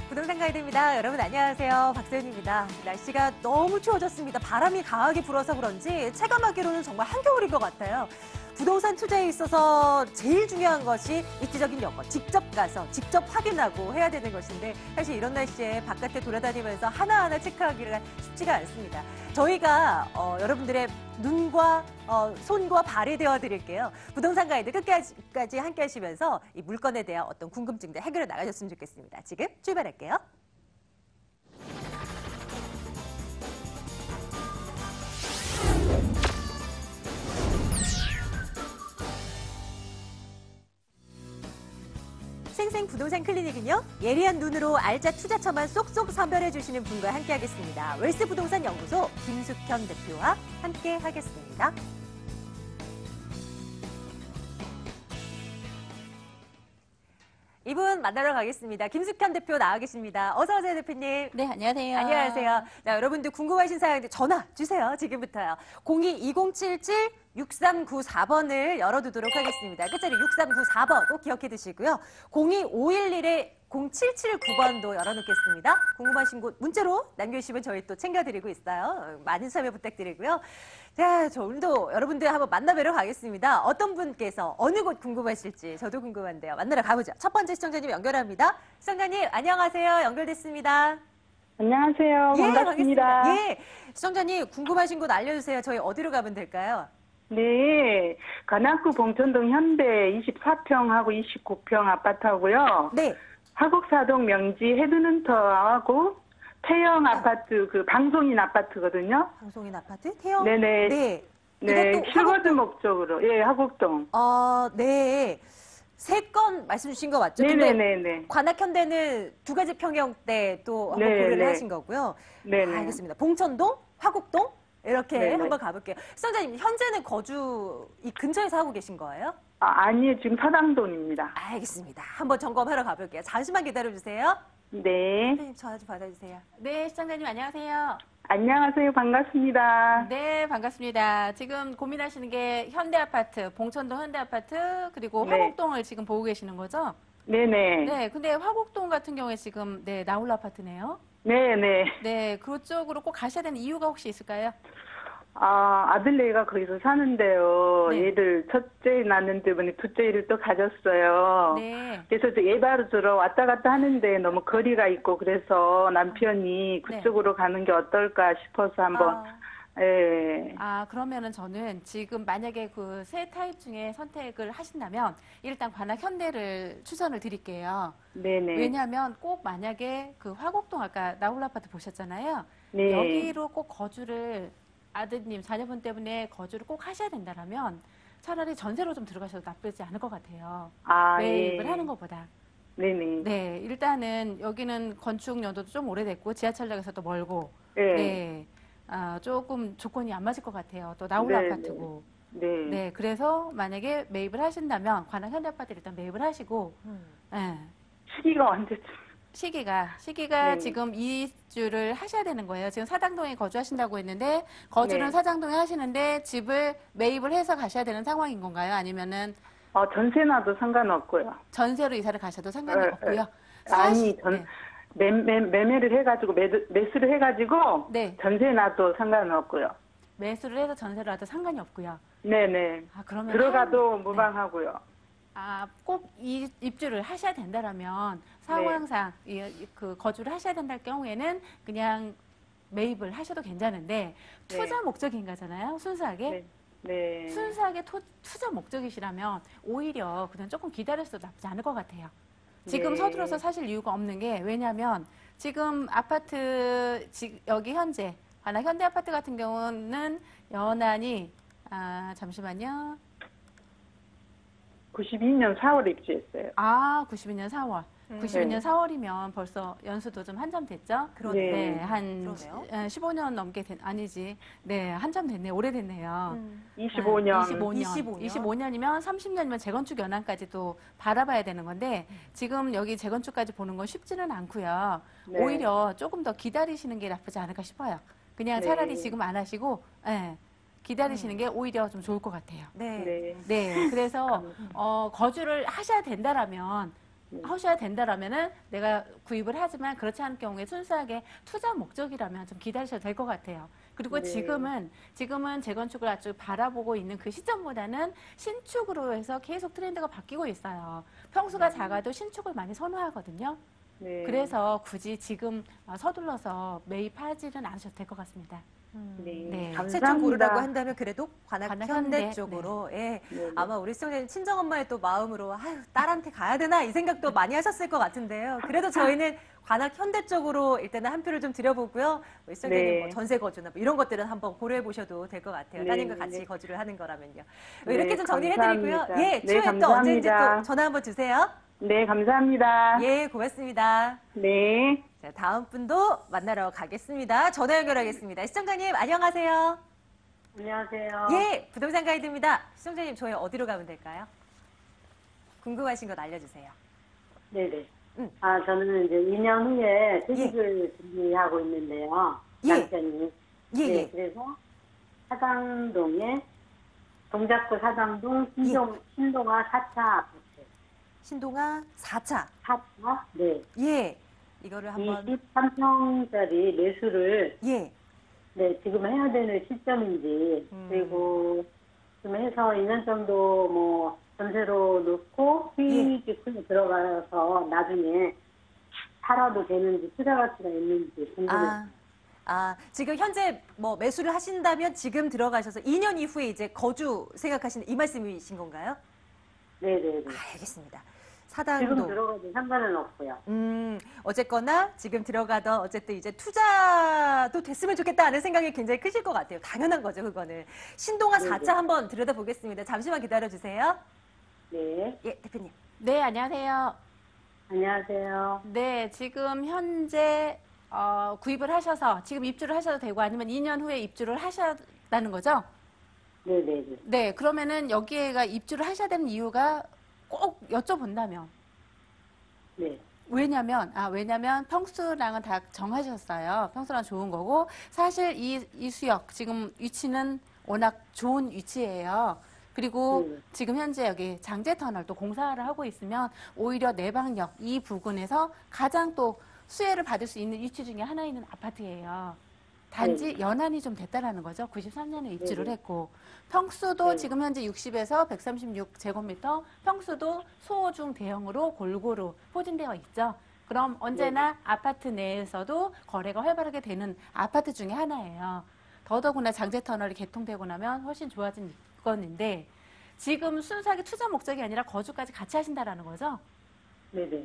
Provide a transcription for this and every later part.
부동산 가이드입니다. 여러분 안녕하세요. 박세윤입니다. 날씨가 너무 추워졌습니다. 바람이 강하게 불어서 그런지 체감하기로는 정말 한겨울인 것 같아요. 부동산 투자에 있어서 제일 중요한 것이 입지적인 여건, 직접 가서 직접 확인하고 해야 되는 것인데 사실 이런 날씨에 바깥에 돌아다니면서 하나하나 체크하기가 쉽지가 않습니다. 저희가 여러분들의 눈과 손과 발이 되어 드릴게요. 부동산 가이드 끝까지 함께 하시면서 이 물건에 대한 어떤 궁금증들 해결해 나가셨으면 좋겠습니다. 지금 출발할게요. 생생 부동산 클리닉은요, 예리한 눈으로 알짜 투자처만 쏙쏙 선별해 주시는 분과 함께 하겠습니다. 웰스 부동산 연구소 김숙현 대표와 함께 하겠습니다. 이분 만나러 가겠습니다. 김숙현 대표 나와 계십니다. 어서 오세요, 대표님. 네, 안녕하세요. 안녕하세요. 자, 여러분들 궁금하신 사항들 전화 주세요. 지금부터요. 02-2077-6394번을 열어두도록 하겠습니다. 끝자리 6394번 꼭 기억해 두시고요. 02-511-0779번도 열어놓겠습니다. 궁금하신 곳 문자로 남겨주시면 저희 또 챙겨드리고 있어요. 많은 참여 부탁드리고요. 자, 저 오늘도 여러분들 한번 만나뵈러 가겠습니다. 어떤 분께서 어느 곳 궁금하실지 저도 궁금한데요. 만나러 가보죠. 첫 번째 시청자님 연결합니다. 시청자님 안녕하세요. 연결됐습니다. 안녕하세요. 반갑습니다. 예, 시청자님 궁금하신 곳 알려주세요. 저희 어디로 가면 될까요? 네, 관악구 봉천동 현대 24평하고 29평 아파트하고요. 네. 화곡사동 명지 헤드눈터하고 태영 아파트, 그 방송인 아파트거든요. 방송인 아파트? 태영? 네네. 네. 네, 이것도 실거주 목적으로. 예, 화곡동. 네. 3건 말씀 주신 거 맞죠? 근데 네네네네. 관악현대는 2가지 평형 때 또 한번 네네. 고려를 하신 거고요. 네네. 알겠습니다. 봉천동, 화곡동 이렇게 네네. 한번 가볼게요. 시청자님 현재는 거주 이 근처에서 하고 계신 거예요? 아니요, 지금 사당동입니다. 알겠습니다. 한번 점검하러 가볼게요. 잠시만 기다려주세요. 네. 선생님 전화 좀 받아주세요. 네, 시청자님 안녕하세요. 안녕하세요. 반갑습니다. 네, 반갑습니다. 지금 고민하시는 게 현대아파트, 봉천동 현대아파트, 그리고 네. 화곡동을 지금 보고 계시는 거죠? 네네. 네, 근데 화곡동 같은 경우에 지금, 네, 나홀로 아파트네요. 네네. 네, 그쪽으로 꼭 가셔야 되는 이유가 혹시 있을까요? 아들네가 거기서 사는데요. 네. 얘들 첫째 낳는데 보니 둘째를 또 가졌어요. 네. 그래서 이제 예바르주로 왔다 갔다 하는데 너무 거리가 있고 그래서 남편이 그쪽으로 가는 게 어떨까 싶어서 한번 예. 그러면은 저는 지금 만약에 그 세 타입 중에 선택을 하신다면 일단 관악 현대를 추천을 드릴게요. 네네. 왜냐하면 꼭 만약에 그 화곡동 아까 나홀로 아파트 보셨잖아요. 네. 여기로 꼭 거주를 아드님, 자녀분 때문에 거주를 꼭 하셔야 된다면 차라리 전세로 좀 들어가셔도 나쁘지 않을 것 같아요. 매입을 예. 하는 것보다. 네네. 네, 일단은 여기는 건축 연도도 좀 오래됐고 지하철역에서도 멀고 네. 네, 조금 조건이 안 맞을 것 같아요. 또 나홀로 네, 아파트고. 네. 네, 그래서 만약에 매입을 하신다면 관악 현대아파트를 일단 매입을 하시고 네. 시기가 언제쯤? 시기가 네. 지금 이주를 하셔야 되는 거예요. 지금 사당동에 거주하신다고 했는데 거주는 네. 사당동에 하시는데 집을 매입을 해서 가셔야 되는 상황인 건가요? 아니면은 전세나도 상관없고요. 전세로 이사를 가셔도 상관이 네, 없고요. 아니, 네. 매매를 해가지고, 매수를 해가지고, 네. 전세나도 상관없고요. 매수를 해서 전세로 하도 상관이 없고요. 네네. 그러면 들어가도 무방하고요. 꼭 입주를 하셔야 된다라면 상황상 그 거주를 하셔야 된다는 경우에는 그냥 매입을 하셔도 괜찮은데 투자 목적인 거잖아요. 순수하게. 네. 네. 순수하게 투자 목적이시라면 오히려 그냥 조금 기다렸어도 나쁘지 않을 것 같아요. 지금 네. 서둘러서 사실 이유가 없는 게 왜냐하면 지금 아파트 여기 현재 관악 현대아파트 같은 경우는 연한이 잠시만요. 92년 4월에 입주했어요. 92년 4월. 92년 4월이면 벌써 연수도 좀 한참 됐죠? 그러네요. 네, 한 그러네요. 15년 넘게 아니지. 네, 한참 됐네. 오래됐네요. 25년. 25년이면 30년이면 재건축 연한까지도 바라봐야 되는 건데 지금 여기 재건축까지 보는 건 쉽지는 않고요. 네. 오히려 조금 더 기다리시는 게 나쁘지 않을까 싶어요. 그냥 네. 차라리 지금 안 하시고 기다리시는 게 오히려 좀 좋을 것 같아요. 네. 네. 네, 그래서 거주를 하셔야 된다라면 하셔야 된다라면은 내가 구입을 하지만 그렇지 않은 경우에 순수하게 투자 목적이라면 좀 기다리셔도 될 것 같아요. 그리고 네. 지금은 재건축을 아주 바라보고 있는 그 시점보다는 신축으로 해서 계속 트렌드가 바뀌고 있어요. 평수가 작아도 신축을 많이 선호하거든요. 네. 그래서 굳이 지금 서둘러서 매입하지는 않으셔도 될 것 같습니다. 네. 네. 세쪽 감사합니다. 고르라고 한다면 그래도 관악 관악 현대 현대, 쪽으로 예. 네. 아마 우리 시청자님 친정엄마의 또 마음으로 아유 딸한테 가야 되나 이 생각도 많이 하셨을 것 같은데요. 그래도 저희는 관악 현대 쪽으로 일단은 한 표를 좀 드려보고요. 우리 시청자님 네. 뭐 전세 거주나 뭐 이런 것들은 한번 고려해 보셔도 될 것 같아요. 네, 따님과 같이 네. 거주를 하는 거라면요. 네, 이렇게 좀 정리해드리고요. 감사합니다. 예, 네, 추후에 또 언제든지 감사합니다. 또 전화 한번 주세요. 네, 감사합니다. 예, 고맙습니다. 네. 자, 다음 분도 만나러 가겠습니다. 전화 연결하겠습니다. 시청자님 안녕하세요. 안녕하세요. 예, 부동산 가이드입니다. 시청자님, 저희 어디로 가면 될까요? 궁금하신 것 알려주세요. 네네. 응. 저는 이제 2년 후에 퇴직을 준비하고 있는데요. 예. 남편이. 예, 네, 예. 그래서 사당동에 동작구 사당동 예. 신동아 4차 아파트. 신동아 4차. 4차? 네. 예. 이거를 한번. 23평짜리 매수를 예. 네, 지금 해야 되는 시점인지, 그리고 좀 해서 2년 정도 뭐 전세로 놓고 수익이 크게 들어가서 나중에 팔아도 되는지 투자 가치가 있는지 궁금해요. 지금 현재 뭐 매수를 하신다면 지금 들어가셔서 2년 이후에 이제 거주 생각하시는 이 말씀이신 건가요? 네네네. 알겠습니다. 지금 사당도. 들어가도 상관은 없고요. 어쨌거나 지금 들어가던 어쨌든 이제 투자도 됐으면 좋겠다는 생각이 굉장히 크실 것 같아요. 당연한 거죠, 그거는. 신동아 네네. 4차 한번 들여다보겠습니다. 잠시만 기다려주세요. 네. 예, 대표님. 네, 안녕하세요. 안녕하세요. 네, 지금 현재 구입을 하셔서 지금 입주를 하셔도 되고 아니면 2년 후에 입주를 하셔다는 거죠? 네네네. 네, 그러면은 여기에가 입주를 하셔야 되는 이유가 꼭 여쭤본다면 네. 왜냐면 평수랑은 다 정하셨어요. 평수랑 좋은 거고 사실 이 수역 지금 위치는 워낙 좋은 위치예요. 그리고 지금 현재 여기 장제터널 또 공사를 하고 있으면 오히려 내방역 이 부근에서 가장 또 수혜를 받을 수 있는 위치 중에 하나 있는 아파트예요. 단지 연한이 좀 됐다라는 거죠. 93년에 입주를 네네. 했고 평수도 네. 지금 현재 60에서 136제곱미터 평수도 소, 중, 대형으로 골고루 포진되어 있죠. 그럼 언제나 아파트 내에서도 거래가 활발하게 되는 아파트 중에 하나예요. 더더구나 장제터널이 개통되고 나면 훨씬 좋아진 건인데 지금 순수하게 투자 목적이 아니라 거주까지 같이 하신다라는 거죠. 네네.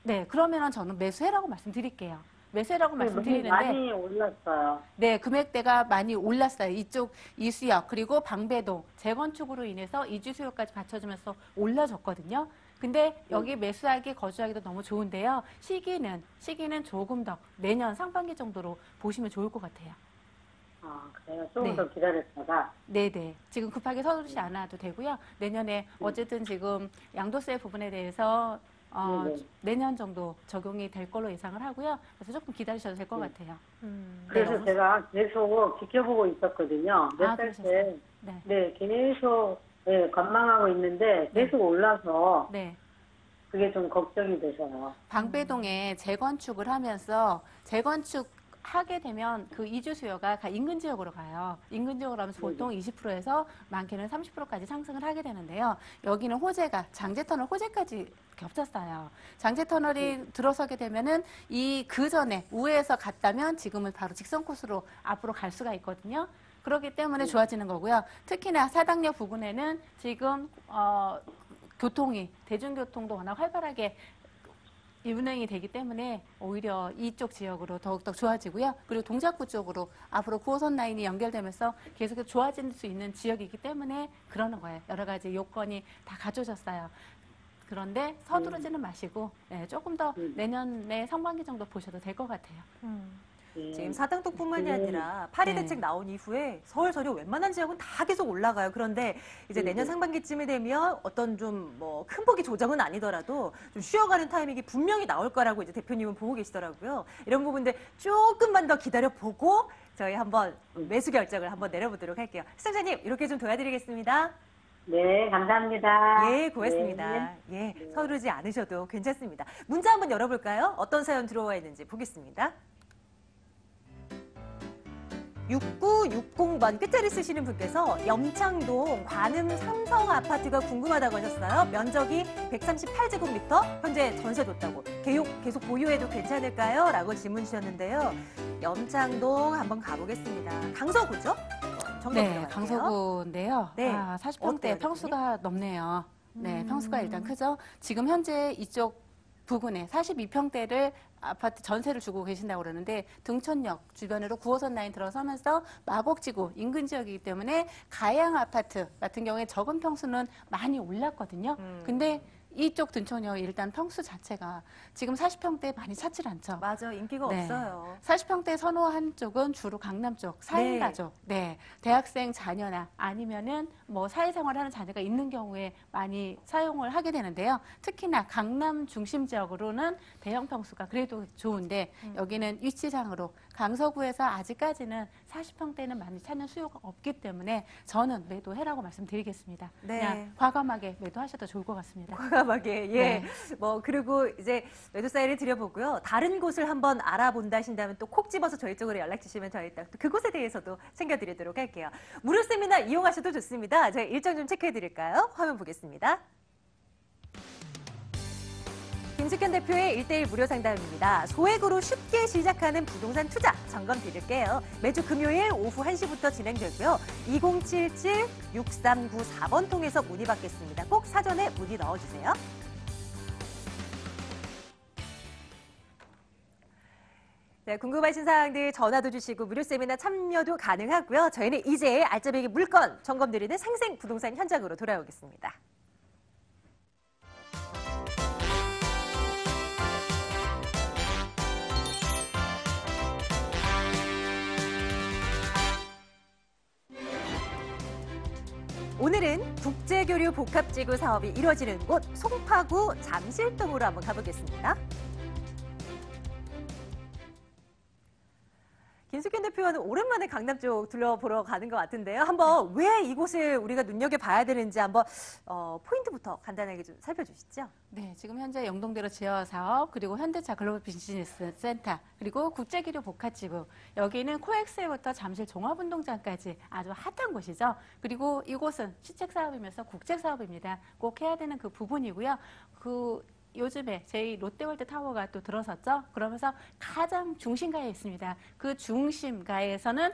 네, 그러면은 저는 매수해라고 말씀드릴게요. 매수해라고 말씀드리는데 많이 올랐어요. 네, 금액대가 많이 올랐어요. 이쪽 이수역 그리고 방배동 재건축으로 인해서 이주 수요까지 받쳐주면서 올라졌거든요. 근데 여기 매수하기 거주하기도 너무 좋은데요. 시기는 조금 더 내년 상반기 정도로 보시면 좋을 것 같아요. 그래요. 조금 네. 더 기다렸다가. 네네. 지금 급하게 서두르지 않아도 되고요. 내년에 어쨌든 지금 양도세 부분에 대해서 네네. 내년 정도 적용이 될 걸로 예상을 하고요. 그래서 조금 기다리셔도 될 것 같아요. 그래서 네. 제가 계속 지켜보고 있었거든요. 몇 살 그러셨어요? 때. 네. 네, 계속 관망하고 있는데 계속 올라서 네. 그게 좀 걱정이 되셔요. 방배동에 재건축을 하면서 재건축하게 되면 그 이주 수요가 인근 지역으로 가요. 인근 지역으로 하면서 보통 20%에서 많게는 30%까지 상승을 하게 되는데요. 여기는 호재가 장제터널 호재까지 겹쳤어요. 장제터널이 들어서게 되면은 그 전에 우회해서 갔다면 지금은 바로 직선 코스로 앞으로 갈 수가 있거든요. 그렇기 때문에 좋아지는 거고요. 특히나 사당역 부근에는 지금 대중교통도 워낙 활발하게 운행이 되기 때문에 오히려 이쪽 지역으로 더욱더 좋아지고요. 그리고 동작구 쪽으로 앞으로 9호선 라인이 연결되면서 계속해서 좋아질 수 있는 지역이기 때문에 그러는 거예요. 여러 가지 요건이 다 갖춰졌어요. 그런데 서두르지는 마시고 조금 더 내년에 상반기 정도 보셔도 될 것 같아요. 네. 지금 사당동뿐만이 아니라 파리 네. 대책 나온 이후에 서울 서류 웬만한 지역은 다 계속 올라가요. 그런데 이제 내년 상반기쯤이 되면 어떤 좀 뭐 큰 폭의 조정은 아니더라도 좀 쉬어가는 타이밍이 분명히 나올 거라고 이제 대표님은 보고 계시더라고요. 이런 부분들 조금만 더 기다려 보고 저희 한번 매수 결정을 한번 내려보도록 할게요. 시청자님 이렇게 좀 도와드리겠습니다. 네, 감사합니다. 예, 고맙습니다. 네. 예, 서두르지 않으셔도 괜찮습니다. 문자 한번 열어볼까요? 어떤 사연 들어와 있는지 보겠습니다. 6960번 끝자리 쓰시는 분께서 염창동 관음 삼성 아파트가 궁금하다고 하셨어요. 면적이 138제곱미터, 현재 전세 뒀다고. 계속 보유해도 괜찮을까요? 라고 질문 주셨는데요. 염창동 한번 가보겠습니다. 강서구죠? 정답 네, 들어갈게요. 강서구인데요. 네. 40평대 어때요, 평수가 넓네요. 네, 평수가 일단 음. 크죠. 지금 현재 이쪽 부근에 42평대를 아파트 전세를 주고 계신다고 그러는데 등촌역 주변으로 9호선 라인 들어서면서 마곡지구 인근 지역이기 때문에 가양 아파트 같은 경우에 적은 평수는 많이 올랐거든요. 근데 이쪽 등촌역 일단 평수 자체가 지금 40평대 많이 찾질 않죠. 맞아, 인기가 네. 없어요. 40평대 선호한 쪽은 주로 강남 쪽, 4인 네. 가족, 네, 대학생 자녀나 아니면은 뭐 사회생활하는 자녀가 있는 경우에 많이 사용을 하게 되는데요. 특히나 강남 중심 지역으로는 대형 평수가 그래도 좋은데 여기는 위치상으로 강서구에서 아직까지는 40평대는 많이 찾는 수요가 없기 때문에 저는 매도해라고 말씀드리겠습니다. 네. 그냥 과감하게 매도하셔도 좋을 것 같습니다. 과감하게, 예. 네. 뭐, 그리고 이제 매도 사인을 드려보고요. 다른 곳을 한번 알아본다 하신다면 또 콕 집어서 저희 쪽으로 연락 주시면 저희 또 그곳에 대해서도 챙겨드리도록 할게요. 무료 세미나 이용하셔도 좋습니다. 저희 일정 좀 체크해 드릴까요? 화면 보겠습니다. 김숙현 대표의 1대1 무료 상담입니다. 소액으로 쉽게 시작하는 부동산 투자 점검 드릴게요. 매주 금요일 오후 1시부터 진행되고요. 2077-6394번 통해서 문의 받겠습니다. 꼭 사전에 문의 넣어주세요. 네, 궁금하신 사항들 전화도 주시고 무료 세미나 참여도 가능하고요. 저희는 이제 알짜배기 물건 점검 드리는 생생 부동산 현장으로 돌아오겠습니다. 오늘은 국제교류 복합지구 사업이 이루어지는 곳 송파구 잠실동으로 한번 가보겠습니다. 김숙현 대표와는 오랜만에 강남 쪽 둘러보러 가는 것 같은데요. 한번 왜 이곳을 우리가 눈여겨봐야 되는지 한번 포인트부터 간단하게 좀 살펴주시죠. 네, 지금 현재 영동대로 지하 사업, 그리고 현대차 글로벌 비즈니스 센터, 그리고 국제기류 복합지구, 여기는 코엑스부터 잠실 종합운동장까지 아주 핫한 곳이죠. 그리고 이곳은 시책 사업이면서 국책 사업입니다. 꼭 해야 되는 그 부분이고요. 요즘에 저희 롯데월드 타워가 또 들어섰죠. 그러면서 가장 중심가에 있습니다. 그 중심가에서는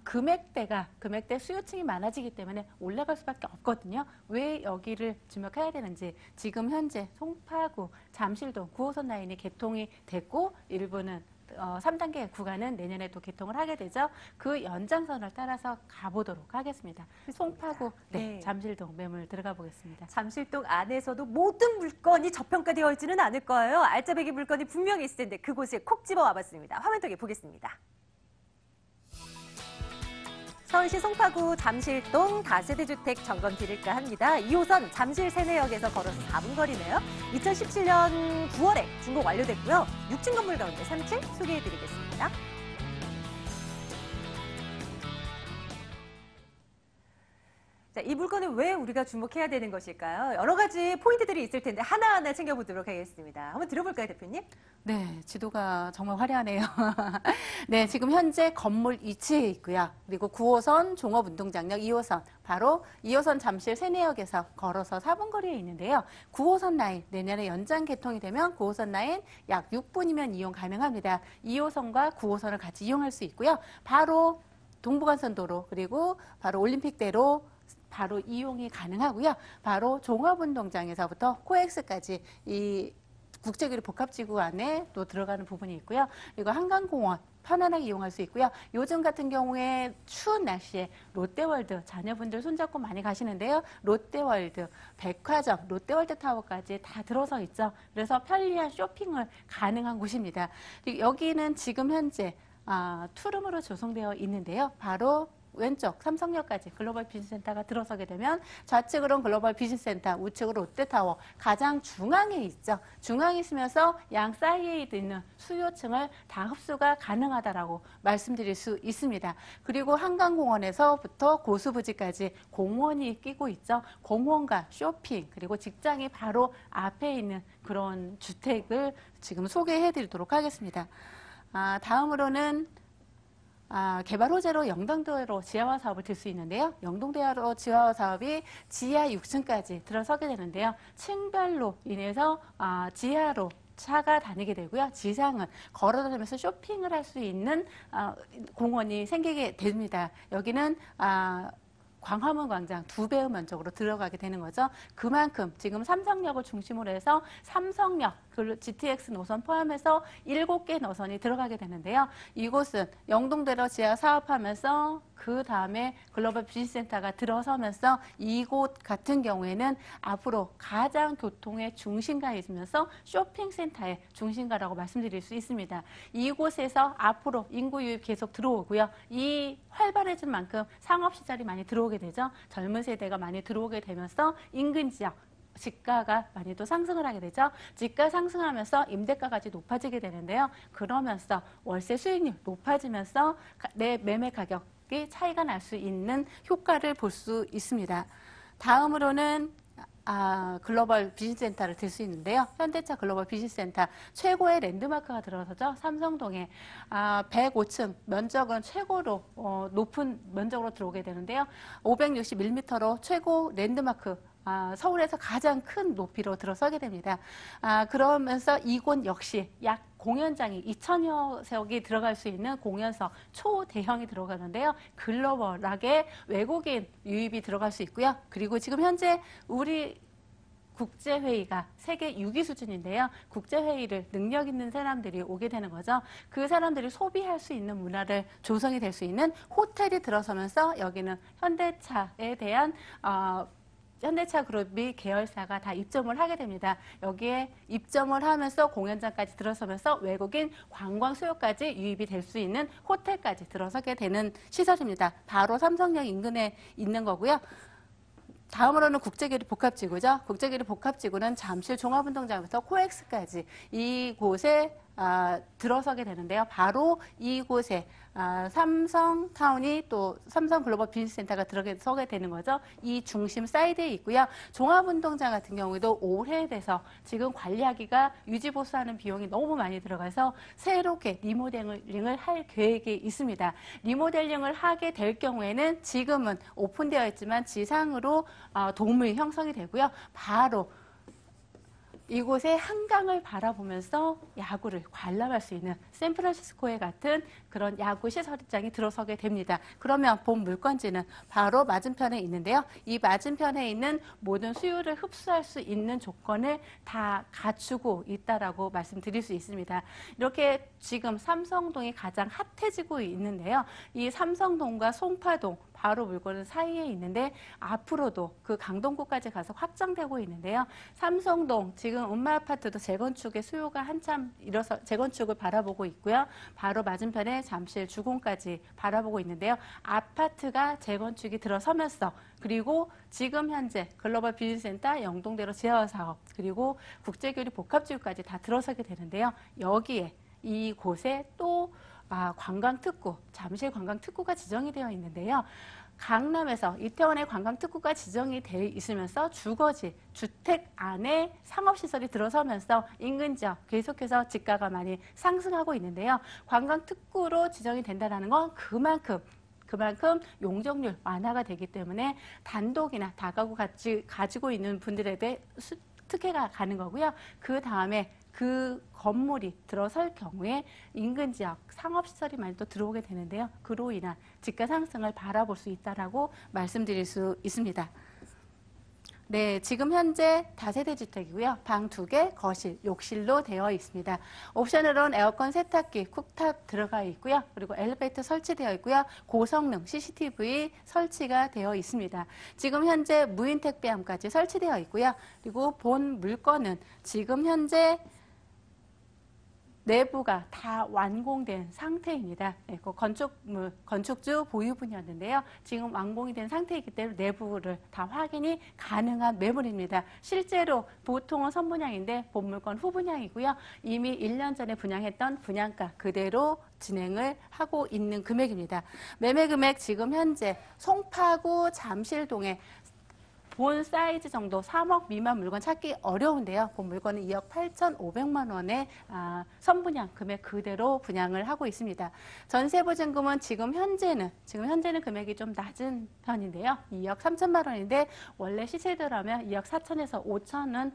금액대 수요층이 많아지기 때문에 올라갈 수밖에 없거든요. 왜 여기를 주목해야 되는지 지금 현재 송파구, 잠실동 9호선 라인이 개통이 됐고 일부는 3단계 구간은 내년에 또 개통을 하게 되죠. 그 연장선을 따라서 가보도록 하겠습니다. 송파구, 네, 네. 잠실동 매물 들어가 보겠습니다. 잠실동 안에서도 모든 물건이 저평가되어 있지는 않을 거예요. 알짜배기 물건이 분명히 있을 텐데 그곳에 콕 집어 와봤습니다. 화면 통해 보겠습니다. 서울시 송파구 잠실동 다세대 주택 점검 드릴까 합니다. 2호선 잠실 세내역에서 걸어서 4분 거리네요. 2017년 9월에 준공 완료됐고요. 6층 건물 가운데 3층 소개해드리겠습니다. 자, 이 물건은 왜 우리가 주목해야 되는 것일까요? 여러 가지 포인트들이 있을 텐데 하나하나 챙겨보도록 하겠습니다. 한번 들어볼까요, 대표님? 네, 지도가 정말 화려하네요. 네, 지금 현재 건물 2층에 있고요. 그리고 9호선 종업운동장역 2호선, 바로 2호선 잠실 세내역에서 걸어서 4분 거리에 있는데요. 9호선 라인, 내년에 연장 개통이 되면 9호선 라인 약 6분이면 이용 가능합니다. 2호선과 9호선을 같이 이용할 수 있고요. 바로 동부간선도로, 그리고 바로 올림픽대로 바로 이용이 가능하고요. 바로 종합운동장에서부터 코엑스까지 이 국제교류 복합지구 안에 또 들어가는 부분이 있고요. 그리고 한강공원 편안하게 이용할 수 있고요. 요즘 같은 경우에 추운 날씨에 롯데월드 자녀분들 손잡고 많이 가시는데요. 롯데월드, 백화점, 롯데월드 타워까지 다 들어서 있죠. 그래서 편리한 쇼핑을 가능한 곳입니다. 그리고 여기는 지금 현재 투룸으로 조성되어 있는데요. 바로 왼쪽 삼성역까지 글로벌 비즈니스센터가 들어서게 되면 좌측으로는 글로벌 비즈니스센터, 우측으로 롯데타워, 가장 중앙에 있죠. 중앙에 있으면서 양 사이에 있는 수요층을 다 흡수가 가능하다라고 말씀드릴 수 있습니다. 그리고 한강공원에서부터 고수부지까지 공원이 끼고 있죠. 공원과 쇼핑 그리고 직장이 바로 앞에 있는 그런 주택을 지금 소개해 드리도록 하겠습니다. 다음으로는 개발 호재로 영동대로 지하화 사업을 들 수 있는데요. 영동대로 지하화 사업이 지하 6층까지 들어서게 되는데요. 층별로 인해서 지하로 차가 다니게 되고요. 지상은 걸어다니면서 쇼핑을 할 수 있는 공원이 생기게 됩니다. 여기는 광화문 광장 2배의 면적으로 들어가게 되는 거죠. 그만큼 지금 삼성역을 중심으로 해서 삼성역, GTX 노선 포함해서 7개 노선이 들어가게 되는데요. 이곳은 영동대로 지하 사업하면서 그 다음에 글로벌 비즈니스센터가 들어서면서 이곳 같은 경우에는 앞으로 가장 교통의 중심가에 있으면서 쇼핑센터의 중심가라고 말씀드릴 수 있습니다. 이곳에서 앞으로 인구 유입 계속 들어오고요. 이 활발해진 만큼 상업시설이 많이 들어오게 되죠. 젊은 세대가 많이 들어오게 되면서 인근 지역, 지가가 많이 또 상승을 하게 되죠. 지가 상승하면서 임대가까지 높아지게 되는데요. 그러면서 월세 수익률 높아지면서 내 매매 가격이 차이가 날 수 있는 효과를 볼 수 있습니다. 다음으로는 글로벌 비즈니스센터를 들 수 있는데요. 현대차 글로벌 비즈니스센터 최고의 랜드마크가 들어서죠. 삼성동에 105층 면적은 최고로 높은 면적으로 들어오게 되는데요. 561m로 최고 랜드마크 서울에서 가장 큰 높이로 들어서게 됩니다. 그러면서 이곳 역시 약 공연장이 2,000여 석이 들어갈 수 있는 공연석 초대형이 들어가는데요. 글로벌하게 외국인 유입이 들어갈 수 있고요. 그리고 지금 현재 우리 국제회의가 세계 6위 수준인데요. 국제회의를 능력 있는 사람들이 오게 되는 거죠. 그 사람들이 소비할 수 있는 문화를 조성이 될 수 있는 호텔이 들어서면서 여기는 현대차에 대한 현대차 그룹이 계열사가 다 입점을 하게 됩니다. 여기에 입점을 하면서 공연장까지 들어서면서 외국인 관광 수요까지 유입이 될 수 있는 호텔까지 들어서게 되는 시설입니다. 바로 삼성역 인근에 있는 거고요. 다음으로는 국제교류 복합지구죠. 국제교류 복합지구는 잠실 종합운동장부터 코엑스까지 이곳에 들어서게 되는데요. 바로 이곳에 삼성타운이 또 삼성 글로벌 비즈니스센터가 들어서게 되는 거죠. 이 중심 사이드에 있고요. 종합운동장 같은 경우에도 오래돼서 지금 관리하기가 유지보수하는 비용이 너무 많이 들어가서 새롭게 리모델링을 할 계획이 있습니다. 리모델링을 하게 될 경우에는 지금은 오픈되어 있지만 지상으로 도움이 형성이 되고요. 바로 이곳에 한강을 바라보면서 야구를 관람할 수 있는 샌프란시스코에 같은 그런 야구 시설장이 들어서게 됩니다. 그러면 본 물건지는 바로 맞은편에 있는데요. 이 맞은편에 있는 모든 수요를 흡수할 수 있는 조건을 다 갖추고 있다라고 말씀드릴 수 있습니다. 이렇게 지금 삼성동이 가장 핫해지고 있는데요. 이 삼성동과 송파동 바로 물건은 사이에 있는데 앞으로도 그 강동구까지 가서 확장되고 있는데요. 삼성동 지금 음마아파트도 재건축의 수요가 한참 일어서 재건축을 바라보고 있고요. 바로 맞은편에 잠실 주공까지 바라보고 있는데요. 아파트가 재건축이 들어서면서 그리고 지금 현재 글로벌 비즈니스센터 영동대로 지하화 사업 그리고 국제교류 복합지구까지 다 들어서게 되는데요. 여기에 이곳에 또 관광특구, 잠실 관광특구가 지정이 되어 있는데요. 강남에서 이태원의 관광특구가 지정이 되어 있으면서 주거지, 주택 안에 상업시설이 들어서면서 인근 지역 계속해서 지가가 많이 상승하고 있는데요. 관광특구로 지정이 된다는 건 그만큼 용적률 완화가 되기 때문에 단독이나 다가구 가지고 있는 분들에게 특혜가 가는 거고요. 그 다음에 그 건물이 들어설 경우에 인근 지역 상업시설이 많이 또 들어오게 되는데요. 그로 인한 지가 상승을 바라볼 수 있다라고 말씀드릴 수 있습니다. 네, 지금 현재 다세대 주택이고요. 방 2개, 거실, 욕실로 되어 있습니다. 옵션으로는 에어컨, 세탁기, 쿡탑 들어가 있고요. 그리고 엘리베이터 설치되어 있고요. 고성능 CCTV 설치가 되어 있습니다. 지금 현재 무인 택배함까지 설치되어 있고요. 그리고 본 물건은 지금 현재 내부가 다 완공된 상태입니다. 네, 그 건축주 보유분이었는데요. 지금 완공이 된 상태이기 때문에 내부를 다 확인이 가능한 매물입니다. 실제로 보통은 선분양인데 본물건 후분양이고요. 이미 1년 전에 분양했던 분양가 그대로 진행을 하고 있는 금액입니다. 매매 금액 지금 현재 송파구 잠실동에 본 사이즈 정도 3억 미만 물건 찾기 어려운데요. 본 물건은 2억 8,500만 원의 선분양 금액 그대로 분양을 하고 있습니다. 전세보증금은 지금 현재는 금액이 좀 낮은 편인데요. 2억 3천만 원인데 원래 시세대로라면 2억 4천에서 5천은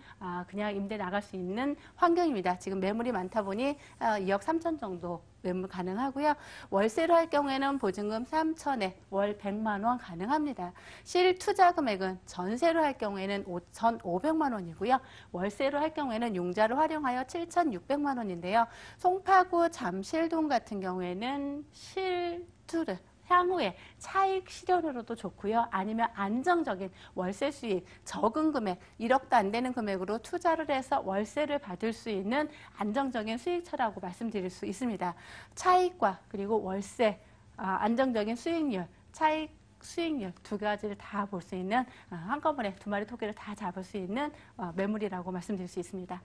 그냥 임대 나갈 수 있는 환경입니다. 지금 매물이 많다 보니 2억 3천 정도 매물 가능하고요. 월세로 할 경우에는 보증금 3천에 월 100만 원 가능합니다. 실투자 금액은 전세로 할 경우에는 5,500만 원이고요. 월세로 할 경우에는 융자를 활용하여 7,600만 원인데요. 송파구 잠실동 같은 경우에는 실투를 향후에 차익 실현으로도 좋고요. 아니면 안정적인 월세 수익, 적은 금액, 1억도 안 되는 금액으로 투자를 해서 월세를 받을 수 있는 안정적인 수익처라고 말씀드릴 수 있습니다. 차익과 그리고 월세, 안정적인 수익률, 차익, 수익률 두 가지를 다 볼 수 있는 한꺼번에 두 마리 토끼를 다 잡을 수 있는 매물이라고 말씀드릴 수 있습니다.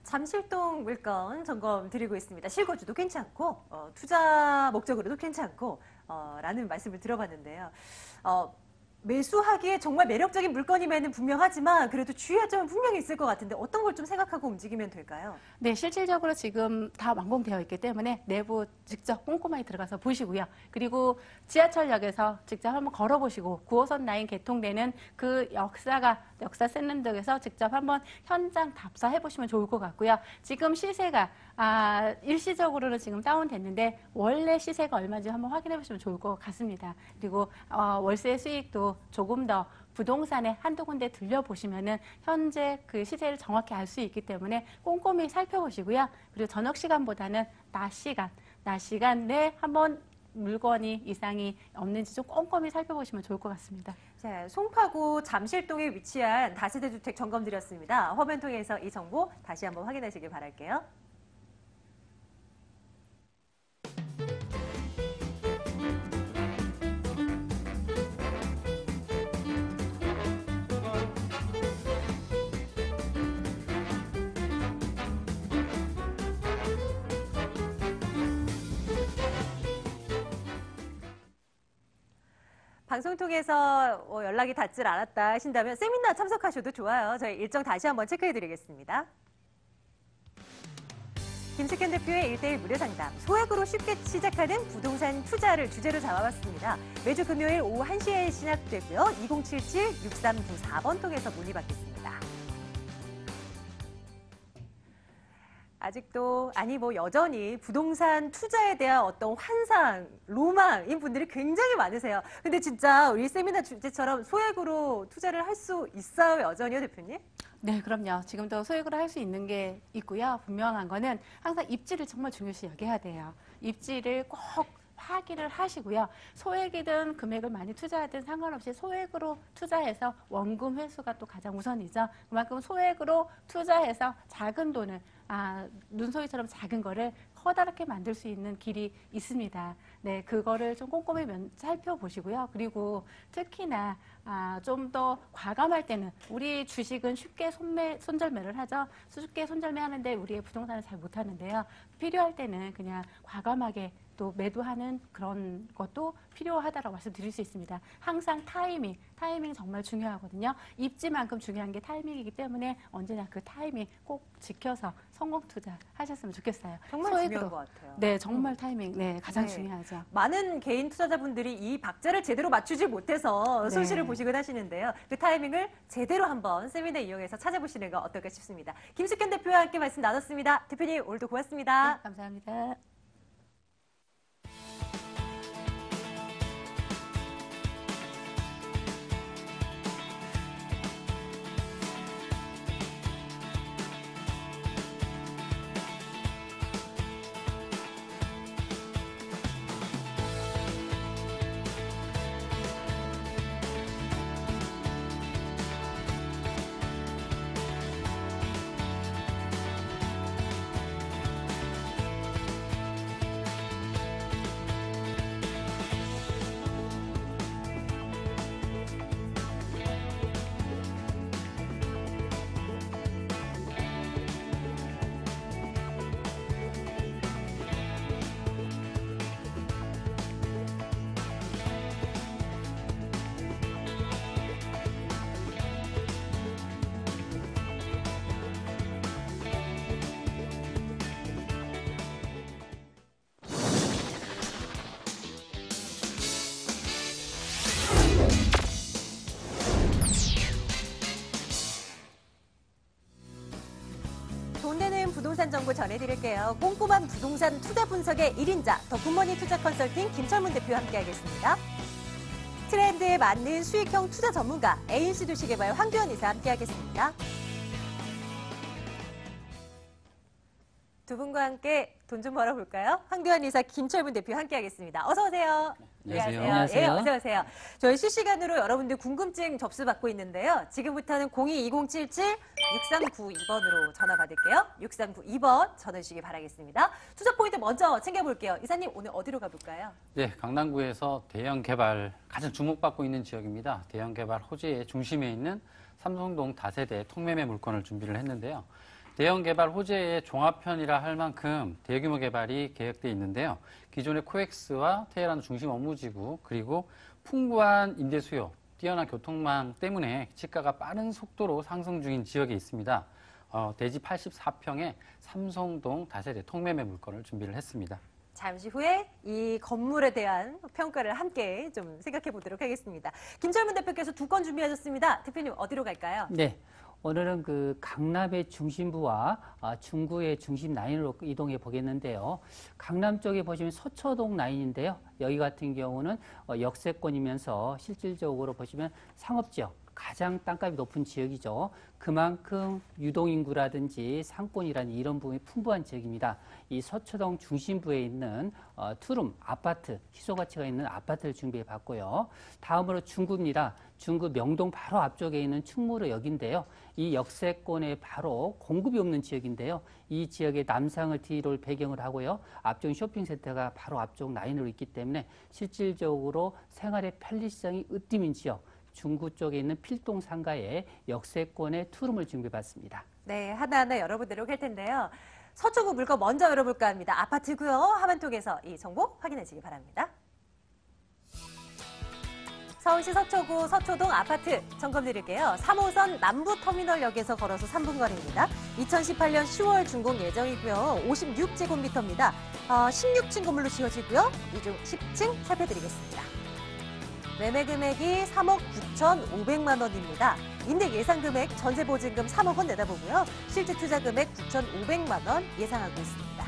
잠실동 물건 점검 드리고 있습니다. 실거주도 괜찮고 투자 목적으로도 괜찮고 라는 말씀을 들어봤는데요. 매수하기에 정말 매력적인 물건임에는 분명하지만 그래도 주의할 점은 분명히 있을 것 같은데 어떤 걸 좀 생각하고 움직이면 될까요? 네, 실질적으로 지금 다 완공되어 있기 때문에 내부 직접 꼼꼼하게 들어가서 보시고요. 그리고 지하철역에서 직접 한번 걸어보시고 9호선 라인 개통되는 그 역사 샌랜드에서 직접 한번 현장 답사해 보시면 좋을 것 같고요. 지금 시세가 일시적으로는 지금 다운됐는데 원래 시세가 얼마인지 한번 확인해 보시면 좋을 것 같습니다. 그리고 월세 수익도 조금 더 부동산에 한두 군데 들려보시면은 현재 그 시세를 정확히 알 수 있기 때문에 꼼꼼히 살펴보시고요. 그리고 저녁 시간보다는 낮 시간 내에 한번 물건이 이상이 없는지 좀 꼼꼼히 살펴보시면 좋을 것 같습니다. 자, 송파구 잠실동에 위치한 다세대 주택 점검 드렸습니다. 화면 통해서 이 정보 다시 한번 확인하시길 바랄게요. 방송 통해서 연락이 닿질 않았다 하신다면 세미나 참석하셔도 좋아요. 저희 일정 다시 한번 체크해드리겠습니다. 김숙현 대표의 1:1 무료 상담, 소액으로 쉽게 시작하는 부동산 투자를 주제로 잡아봤습니다. 매주 금요일 오후 1시에 시작되고요. 2077-6394번 통해서 문의받겠습니다. 아직도 여전히 부동산 투자에 대한 어떤 환상, 로망인 분들이 굉장히 많으세요. 근데 진짜 우리 세미나 주제처럼 소액으로 투자를 할 수 있어요, 여전히요, 대표님? 네, 그럼요. 지금도 소액으로 할 수 있는 게 있고요. 분명한 거는 항상 입지를 정말 중요시 여겨야 돼요. 입지를 꼭 확인을 하시고요. 소액이든 금액을 많이 투자하든 상관없이 소액으로 투자해서 원금 회수가 또 가장 우선이죠. 그만큼 소액으로 투자해서 작은 돈을 눈송이처럼 작은 거를 커다랗게 만들 수 있는 길이 있습니다. 네, 그거를 좀 꼼꼼히 살펴보시고요. 그리고 특히나 좀 더 과감할 때는 우리 주식은 쉽게 손절매를 하죠. 쉽게 손절매하는데 우리의 부동산은 잘 못하는데요. 필요할 때는 그냥 과감하게 또 매도하는 그런 것도 필요하다고 말씀드릴 수 있습니다. 항상 타이밍 정말 중요하거든요. 입지만큼 중요한 게 타이밍이기 때문에 언제나 그 타이밍 꼭 지켜서 성공 투자 하셨으면 좋겠어요. 정말 소액으로. 중요한 것 같아요. 네, 정말 타이밍 가장 네. 중요하죠. 많은 개인 투자자분들이 이 박자를 제대로 맞추지 못해서 손실을 보시곤 하시는데요. 그 타이밍을 제대로 한번 세미나 이용해서 찾아보시는 거 어떨까 싶습니다. 김숙현 대표와 함께 말씀 나눴습니다. 대표님 오늘도 고맙습니다. 네, 감사합니다. 부동산 정보 전해드릴게요. 꼼꼼한 부동산 투자 분석의 1인자, 더 굿모닝 투자 컨설팅 김철문 대표와 함께하겠습니다. 트렌드에 맞는 수익형 투자 전문가 ANC 도시개발 황교안 이사 함께하겠습니다. 두 분과 함께 돈 좀 벌어볼까요? 황교안 이사, 김철문 대표 함께하겠습니다. 어서 오세요. 안녕하세요. 예, 어서 오세요. 저희 실시간으로 여러분들 궁금증 접수받고 있는데요. 지금부터는 02-2077-6392번으로 전화 받을게요. 6392번 전화 주시기 바라겠습니다. 투자 포인트 먼저 챙겨볼게요. 이사님, 오늘 어디로 가볼까요? 네, 강남구에서 대형 개발 가장 주목받고 있는 지역입니다. 대형 개발 호재의 중심에 있는 삼성동 다세대 통매매 물건을 준비를 했는데요. 대형 개발 호재의 종합편이라 할 만큼 대규모 개발이 계획돼 있는데요. 기존의 코엑스와 테헤란 중심 업무지구 그리고 풍부한 임대 수요, 뛰어난 교통망 때문에 시가가 빠른 속도로 상승 중인 지역에 있습니다. 대지 84평의 삼성동 다세대 통매매 물건을 준비를 했습니다. 잠시 후에 이 건물에 대한 평가를 함께 좀 생각해 보도록 하겠습니다. 김철문 대표께서 두 건 준비하셨습니다. 대표님, 어디로 갈까요? 네. 오늘은 그 강남의 중심부와 중구의 중심 라인으로 이동해 보겠는데요. 강남 쪽에 보시면 서초동 라인인데요. 여기 같은 경우는 역세권이면서 실질적으로 보시면 상업지역, 가장 땅값이 높은 지역이죠. 그만큼 유동인구라든지 상권이라는 이런 부분이 풍부한 지역입니다. 이 서초동 중심부에 있는 투룸 아파트, 희소가치가 있는 아파트를 준비해 봤고요. 다음으로 중구입니다. 중구 명동 바로 앞쪽에 있는 충무로역인데요. 이 역세권에 바로 공급이 없는 지역인데요. 이 지역의 남상을 뒤로 배경을 하고요. 앞쪽 쇼핑센터가 바로 앞쪽 라인으로 있기 때문에 실질적으로 생활의 편리성이 으뜸인 지역. 중구 쪽에 있는 필동 상가의 역세권의 투룸을 준비해봤습니다. 네, 하나하나 열어보도록 할 텐데요. 서초구 물건 먼저 열어볼까 합니다. 아파트고요. 하반톡에서 이 정보 확인하시기 바랍니다. 서울시 서초구 서초동 아파트 점검 드릴게요. 3호선 남부터미널역에서 걸어서 3분 거리입니다. 2018년 10월 준공 예정이고요. 56제곱미터입니다. 16층 건물로 지어지고요. 이 중 10층 살펴드리겠습니다. 매매 금액이 3억 9,500만 원입니다. 임대 예상 금액, 전세 보증금 3억 원 내다보고요. 실제 투자 금액 9,500만 원 예상하고 있습니다.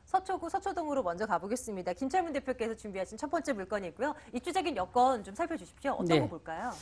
서초구 서초동으로 먼저 가보겠습니다. 김철문 대표께서 준비하신 첫 번째 물건이고요. 입주적인 여건 좀 살펴주십시오. 어떤 네. 거 볼까요?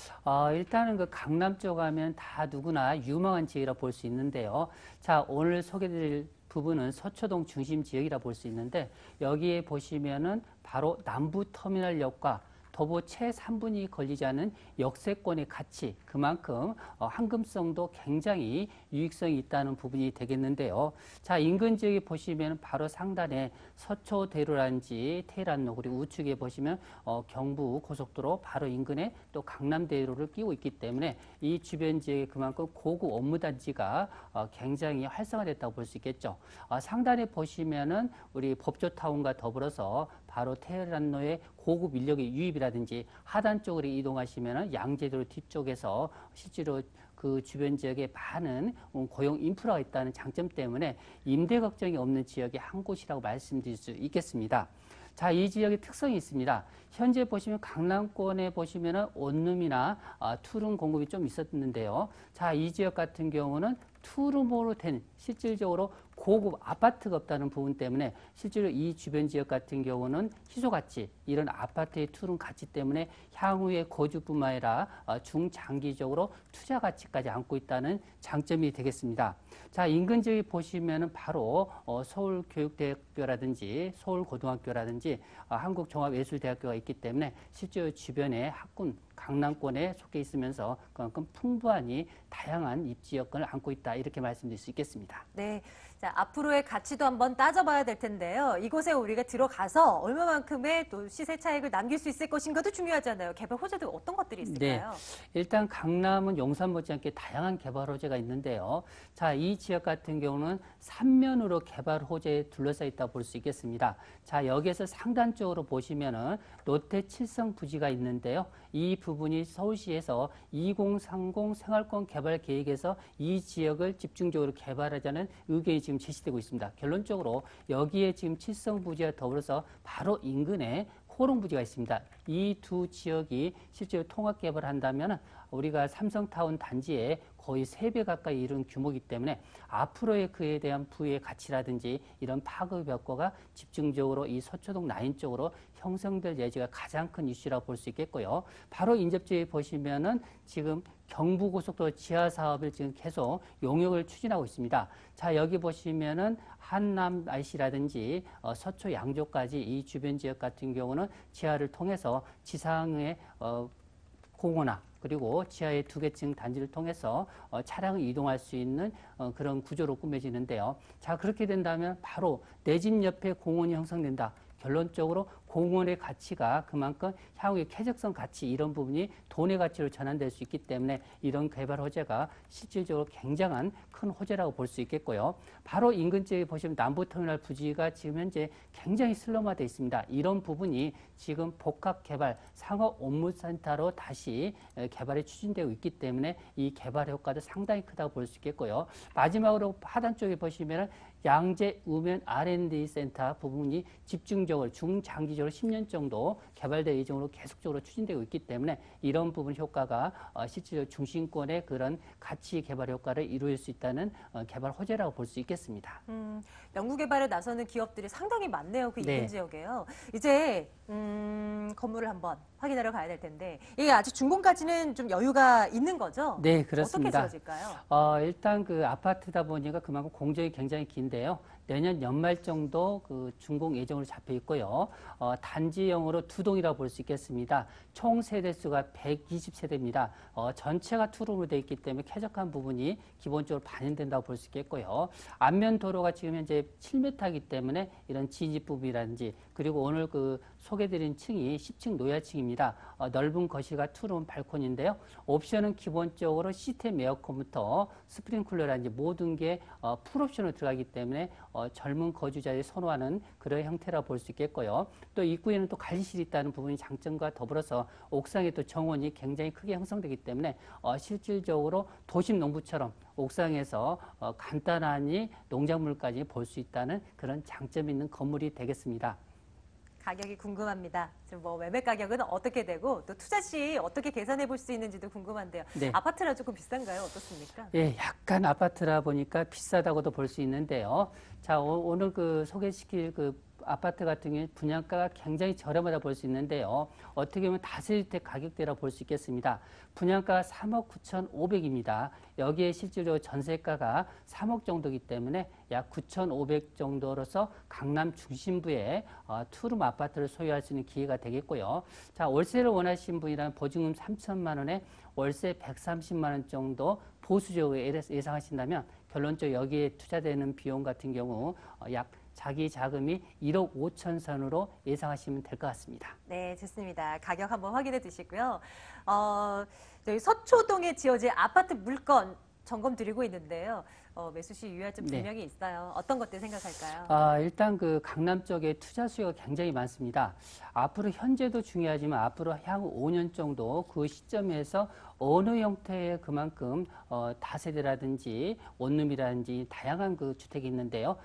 일단은 그 강남 쪽 하면 다 누구나 유망한 지역이라 볼 수 있는데요. 자, 오늘 소개드릴 부분은 서초동 중심 지역이라 볼 수 있는데 여기에 보시면은 바로 남부터미널역과 도보 채 3분이 걸리지 않은 역세권의 가치, 그만큼 황금성도 굉장히 유익성이 있다는 부분이 되겠는데요. 자, 인근 지역에 보시면 바로 상단에 서초대로라든지 테헤란로, 그리고 우측에 보시면 경부 고속도로 바로 인근에 또 강남대로를 끼고 있기 때문에 이 주변 지역에 그만큼 고급 업무단지가 굉장히 활성화됐다고 볼 수 있겠죠. 상단에 보시면은 우리 법조타운과 더불어서 바로 테헤란로의 고급 인력의 유입이라든지 하단 쪽으로 이동하시면 양재도로 뒤쪽에서 실제로 그 주변 지역에 많은 고용 인프라가 있다는 장점 때문에 임대 걱정이 없는 지역의 한 곳이라고 말씀드릴 수 있겠습니다. 자, 이 지역의 특성이 있습니다. 현재 보시면 강남권에 보시면은 원룸이나 투룸 공급이 좀 있었는데요. 자, 이 지역 같은 경우는 투룸으로 된 실질적으로 고급 아파트가 없다는 부분 때문에 실제로 이 주변 지역 같은 경우는 희소가치, 이런 아파트의 투룸 가치 때문에 향후의 거주뿐만 아니라 중장기적으로 투자 가치까지 안고 있다는 장점이 되겠습니다. 자, 인근 지역에 보시면은 바로 서울교육대학교라든지 서울고등학교라든지 한국종합예술대학교가 있기 때문에 실제로 주변에 학군 강남권에 속해 있으면서 그만큼 풍부하니 다양한 입지 여건을 안고 있다, 이렇게 말씀드릴 수 있겠습니다. 네. 자, 앞으로의 가치도 한번 따져봐야 될 텐데요. 이곳에 우리가 들어가서 얼마만큼의 또 시세 차익을 남길 수 있을 것인가도 중요하잖아요. 개발 호재도 어떤 것들이 있을까요? 네. 일단 강남은 용산 못지않게 다양한 개발 호재가 있는데요. 자, 이 지역 같은 경우는 3면으로 개발 호재에 둘러싸여 있다 볼 수 있겠습니다. 자, 여기에서 상단 쪽으로 보시면은 롯데 칠성 부지가 있는데요. 이 부분이 서울시에서 2030 생활권 개발 계획에서 이 지역을 집중적으로 개발하자는 의견이 지금 제시되고 있습니다. 결론적으로 여기에 지금 칠성 부지와 더불어서 바로 인근에 호롱 부지가 있습니다. 이 두 지역이 실제로 통합 개발을 한다면 우리가 삼성타운 단지에 거의 3배 가까이 이른 규모이기 때문에 앞으로의 그에 대한 부의 가치라든지 이런 파급 효과가 집중적으로 이 서초동 라인 쪽으로 형성될 예지가 가장 큰 이슈라고 볼 수 있겠고요. 바로 인접지에 보시면은 지금 경부고속도로 지하 사업을 지금 계속 용역을 추진하고 있습니다. 자, 여기 보시면은 한남 IC라든지 서초 양조까지 이 주변 지역 같은 경우는 지하를 통해서 지상의 공원화 그리고 지하의 2개층 단지를 통해서 차량을 이동할 수 있는 그런 구조로 꾸며지는데요. 자, 그렇게 된다면 바로 내 집 옆에 공원이 형성된다. 결론적으로 공원의 가치가 그만큼 향후의 쾌적성 가치 이런 부분이 돈의 가치로 전환될 수 있기 때문에 이런 개발 호재가 실질적으로 굉장한 큰 호재라고 볼 수 있겠고요. 바로 인근지에 보시면 남부터미널 부지가 지금 현재 굉장히 슬럼화되어 있습니다. 이런 부분이 지금 복합개발 상업업무센터로 다시 개발이 추진되고 있기 때문에 이 개발 효과도 상당히 크다고 볼 수 있겠고요. 마지막으로 하단 쪽에 보시면 양재 우면 R&D 센터 부분이 집중적으로 중장기적으로 10년 정도 개발될 예정으로 계속적으로 추진되고 있기 때문에 이런 부분 효과가 실질적으로 중심권의 그런 가치 개발 효과를 이루어질 수 있다는 개발 호재라고 볼 수 있겠습니다. 연구 개발에 나서는 기업들이 상당히 많네요. 그 인근 네. 지역에요. 이제 건물을 한번 확인하러 가야 될 텐데 이게 아직 준공까지는 좀 여유가 있는 거죠? 네, 그렇습니다. 어떻게 지어질까요? 일단 그 아파트다 보니까 그만큼 공정이 굉장히 긴데요. 내년 연말 정도 그 준공 예정으로 잡혀 있고요. 단지형으로 2동이라고 볼 수 있겠습니다. 총 세대수가 120세대입니다. 전체가 투룸으로 되어 있기 때문에 쾌적한 부분이 기본적으로 반영된다고 볼 수 있겠고요. 앞면 도로가 지금 현재 7m이기 때문에 이런 진입 부분이라든지 그리고 오늘 그 소개드린 층이 10층 노야층입니다. 넓은 거실과 투룸 발코니인데요. 옵션은 기본적으로 시스템 에어컨부터 스프링쿨러라든지 모든 게 풀옵션으로 들어가기 때문에 젊은 거주자들이 선호하는 그런 형태라고 볼 수 있겠고요. 또 입구에는 또 관리실이 있다는 부분이 장점과 더불어서 옥상에 또 정원이 굉장히 크게 형성되기 때문에 실질적으로 도심 농부처럼 옥상에서 간단하니 농작물까지 볼 수 있다는 그런 장점이 있는 건물이 되겠습니다. 가격이 궁금합니다. 지금 뭐 매매 가격은 어떻게 되고 또 투자 시 어떻게 계산해 볼 수 있는지도 궁금한데요. 네. 아파트라 조금 비싼가요? 어떻습니까? 예, 약간 아파트라 보니까 비싸다고도 볼 수 있는데요. 자, 오늘 그 소개시킬 그 아파트 같은 경우에 분양가가 굉장히 저렴하다 볼 수 있는데요. 어떻게 보면 다세주택 가격대라 볼 수 있겠습니다. 분양가가 3억 9,500입니다. 여기에 실질적으로 전세가가 3억 정도이기 때문에 약 9,500 정도로서 강남 중심부에 투룸 아파트를 소유할 수 있는 기회가 되겠고요. 자, 월세를 원하시는 분이라면 보증금 3천만 원에 월세 130만 원 정도 보수적으로 예상하신다면 결론적으로 여기에 투자되는 비용 같은 경우 약 자기 자금이 1억 5천 선으로 예상하시면 될 것 같습니다. 네, 좋습니다. 가격 한번 확인해 두시고요. 저희 서초동에 지어질 아파트 물건 점검 드리고 있는데요. 매수 시 유의할 점 분명히 있어요. 어떤 것들 생각할까요? 일단 그 강남 쪽에 투자 수요가 굉장히 많습니다. 앞으로 현재도 중요하지만 앞으로 향후 5년 정도 그 시점에서 어느 형태의 그만큼 다세대라든지 원룸이라든지 다양한 그 주택이 있는데요.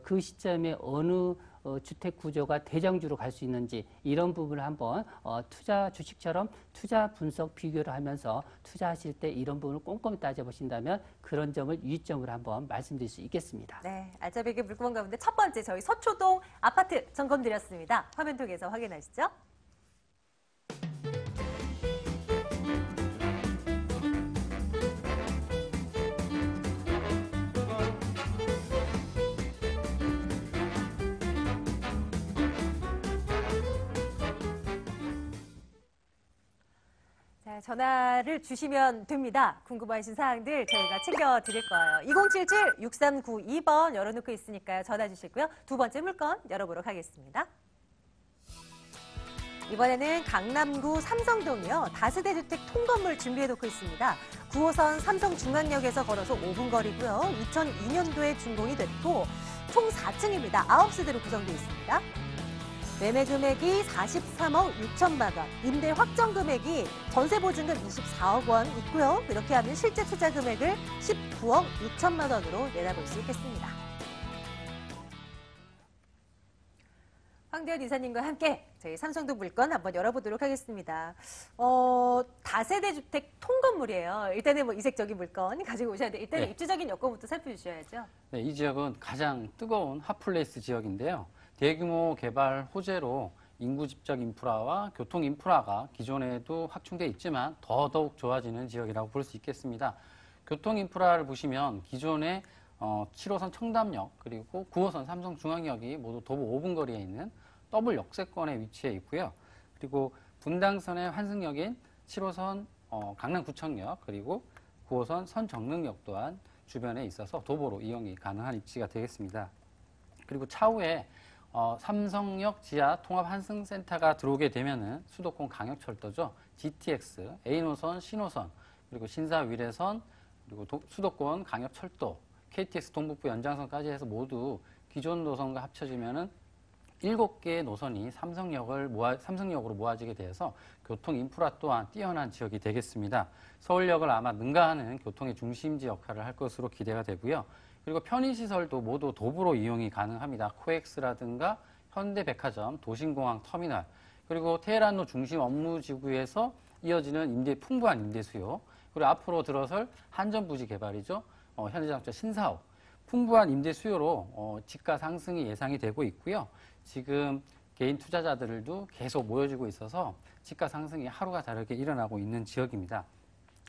그 시점에 어느 주택 구조가 대장주로 갈 수 있는지 이런 부분을 한번 투자 주식처럼 투자 분석 비교를 하면서 투자하실 때 이런 부분을 꼼꼼히 따져보신다면 그런 점을 유의점으로 한번 말씀드릴 수 있겠습니다. 네, 알짜배기 물건 가운데 첫 번째 저희 서초동 아파트 점검 드렸습니다. 화면 통해서 확인하시죠. 자, 전화를 주시면 됩니다. 궁금하신 사항들 저희가 챙겨드릴 거예요. 2077-6392번 열어놓고 있으니까요. 전화 주시고요. 두 번째 물건 열어보도록 하겠습니다. 이번에는 강남구 삼성동이요. 다세대 주택 통건물 준비해놓고 있습니다. 9호선 삼성중앙역에서 걸어서 5분 거리고요. 2002년도에 준공이 됐고 총 4층입니다. 9세대로 구성되어 있습니다. 매매 금액이 43억 6천만 원, 임대 확정 금액이 전세 보증금 24억 원 있고요. 이렇게 하면 실제 투자 금액을 19억 6천만 원으로 내다볼 수 있겠습니다. 황대현 이사님과 함께 저희 삼성동 물건 한번 열어보도록 하겠습니다. 다세대 주택 통건물이에요. 일단은 뭐 이색적인 물건 가지고 오셔야 돼요. 일단은 네. 입주적인 여건부터 살펴주셔야죠. 네, 이 지역은 가장 뜨거운 핫플레이스 지역인데요. 대규모 개발 호재로 인구 집적 인프라와 교통 인프라가 기존에도 확충돼 있지만 더더욱 좋아지는 지역이라고 볼 수 있겠습니다. 교통 인프라를 보시면 기존에 7호선 청담역 그리고 9호선 삼성중앙역이 모두 도보 5분 거리에 있는 더블 역세권에 위치해 있고요. 그리고 분당선의 환승역인 7호선 강남구청역 그리고 9호선 선정릉역 또한 주변에 있어서 도보로 이용이 가능한 입지가 되겠습니다. 그리고 차후에 삼성역 지하 통합 환승센터가 들어오게 되면은 수도권 강역철도죠. GTX, A노선, 신호선, 그리고 신사 위례선, 그리고 수도권 강역철도, KTX 동북부 연장선까지 해서 모두 기존 노선과 합쳐지면은 7개의 노선이 삼성역으로 모아지게 돼서 교통 인프라 또한 뛰어난 지역이 되겠습니다. 서울역을 아마 능가하는 교통의 중심지 역할을 할 것으로 기대가 되고요. 그리고 편의시설도 모두 도보로 이용이 가능합니다. 코엑스라든가 현대백화점, 도심공항 터미널, 그리고 테헤란로 중심 업무지구에서 이어지는 풍부한 임대 수요, 그리고 앞으로 들어설 한전부지 개발이죠. 현대자동차 신사업, 풍부한 임대 수요로 지가 상승이 예상이 되고 있고요. 지금 개인 투자자들도 계속 모여지고 있어서 지가 상승이 하루가 다르게 일어나고 있는 지역입니다.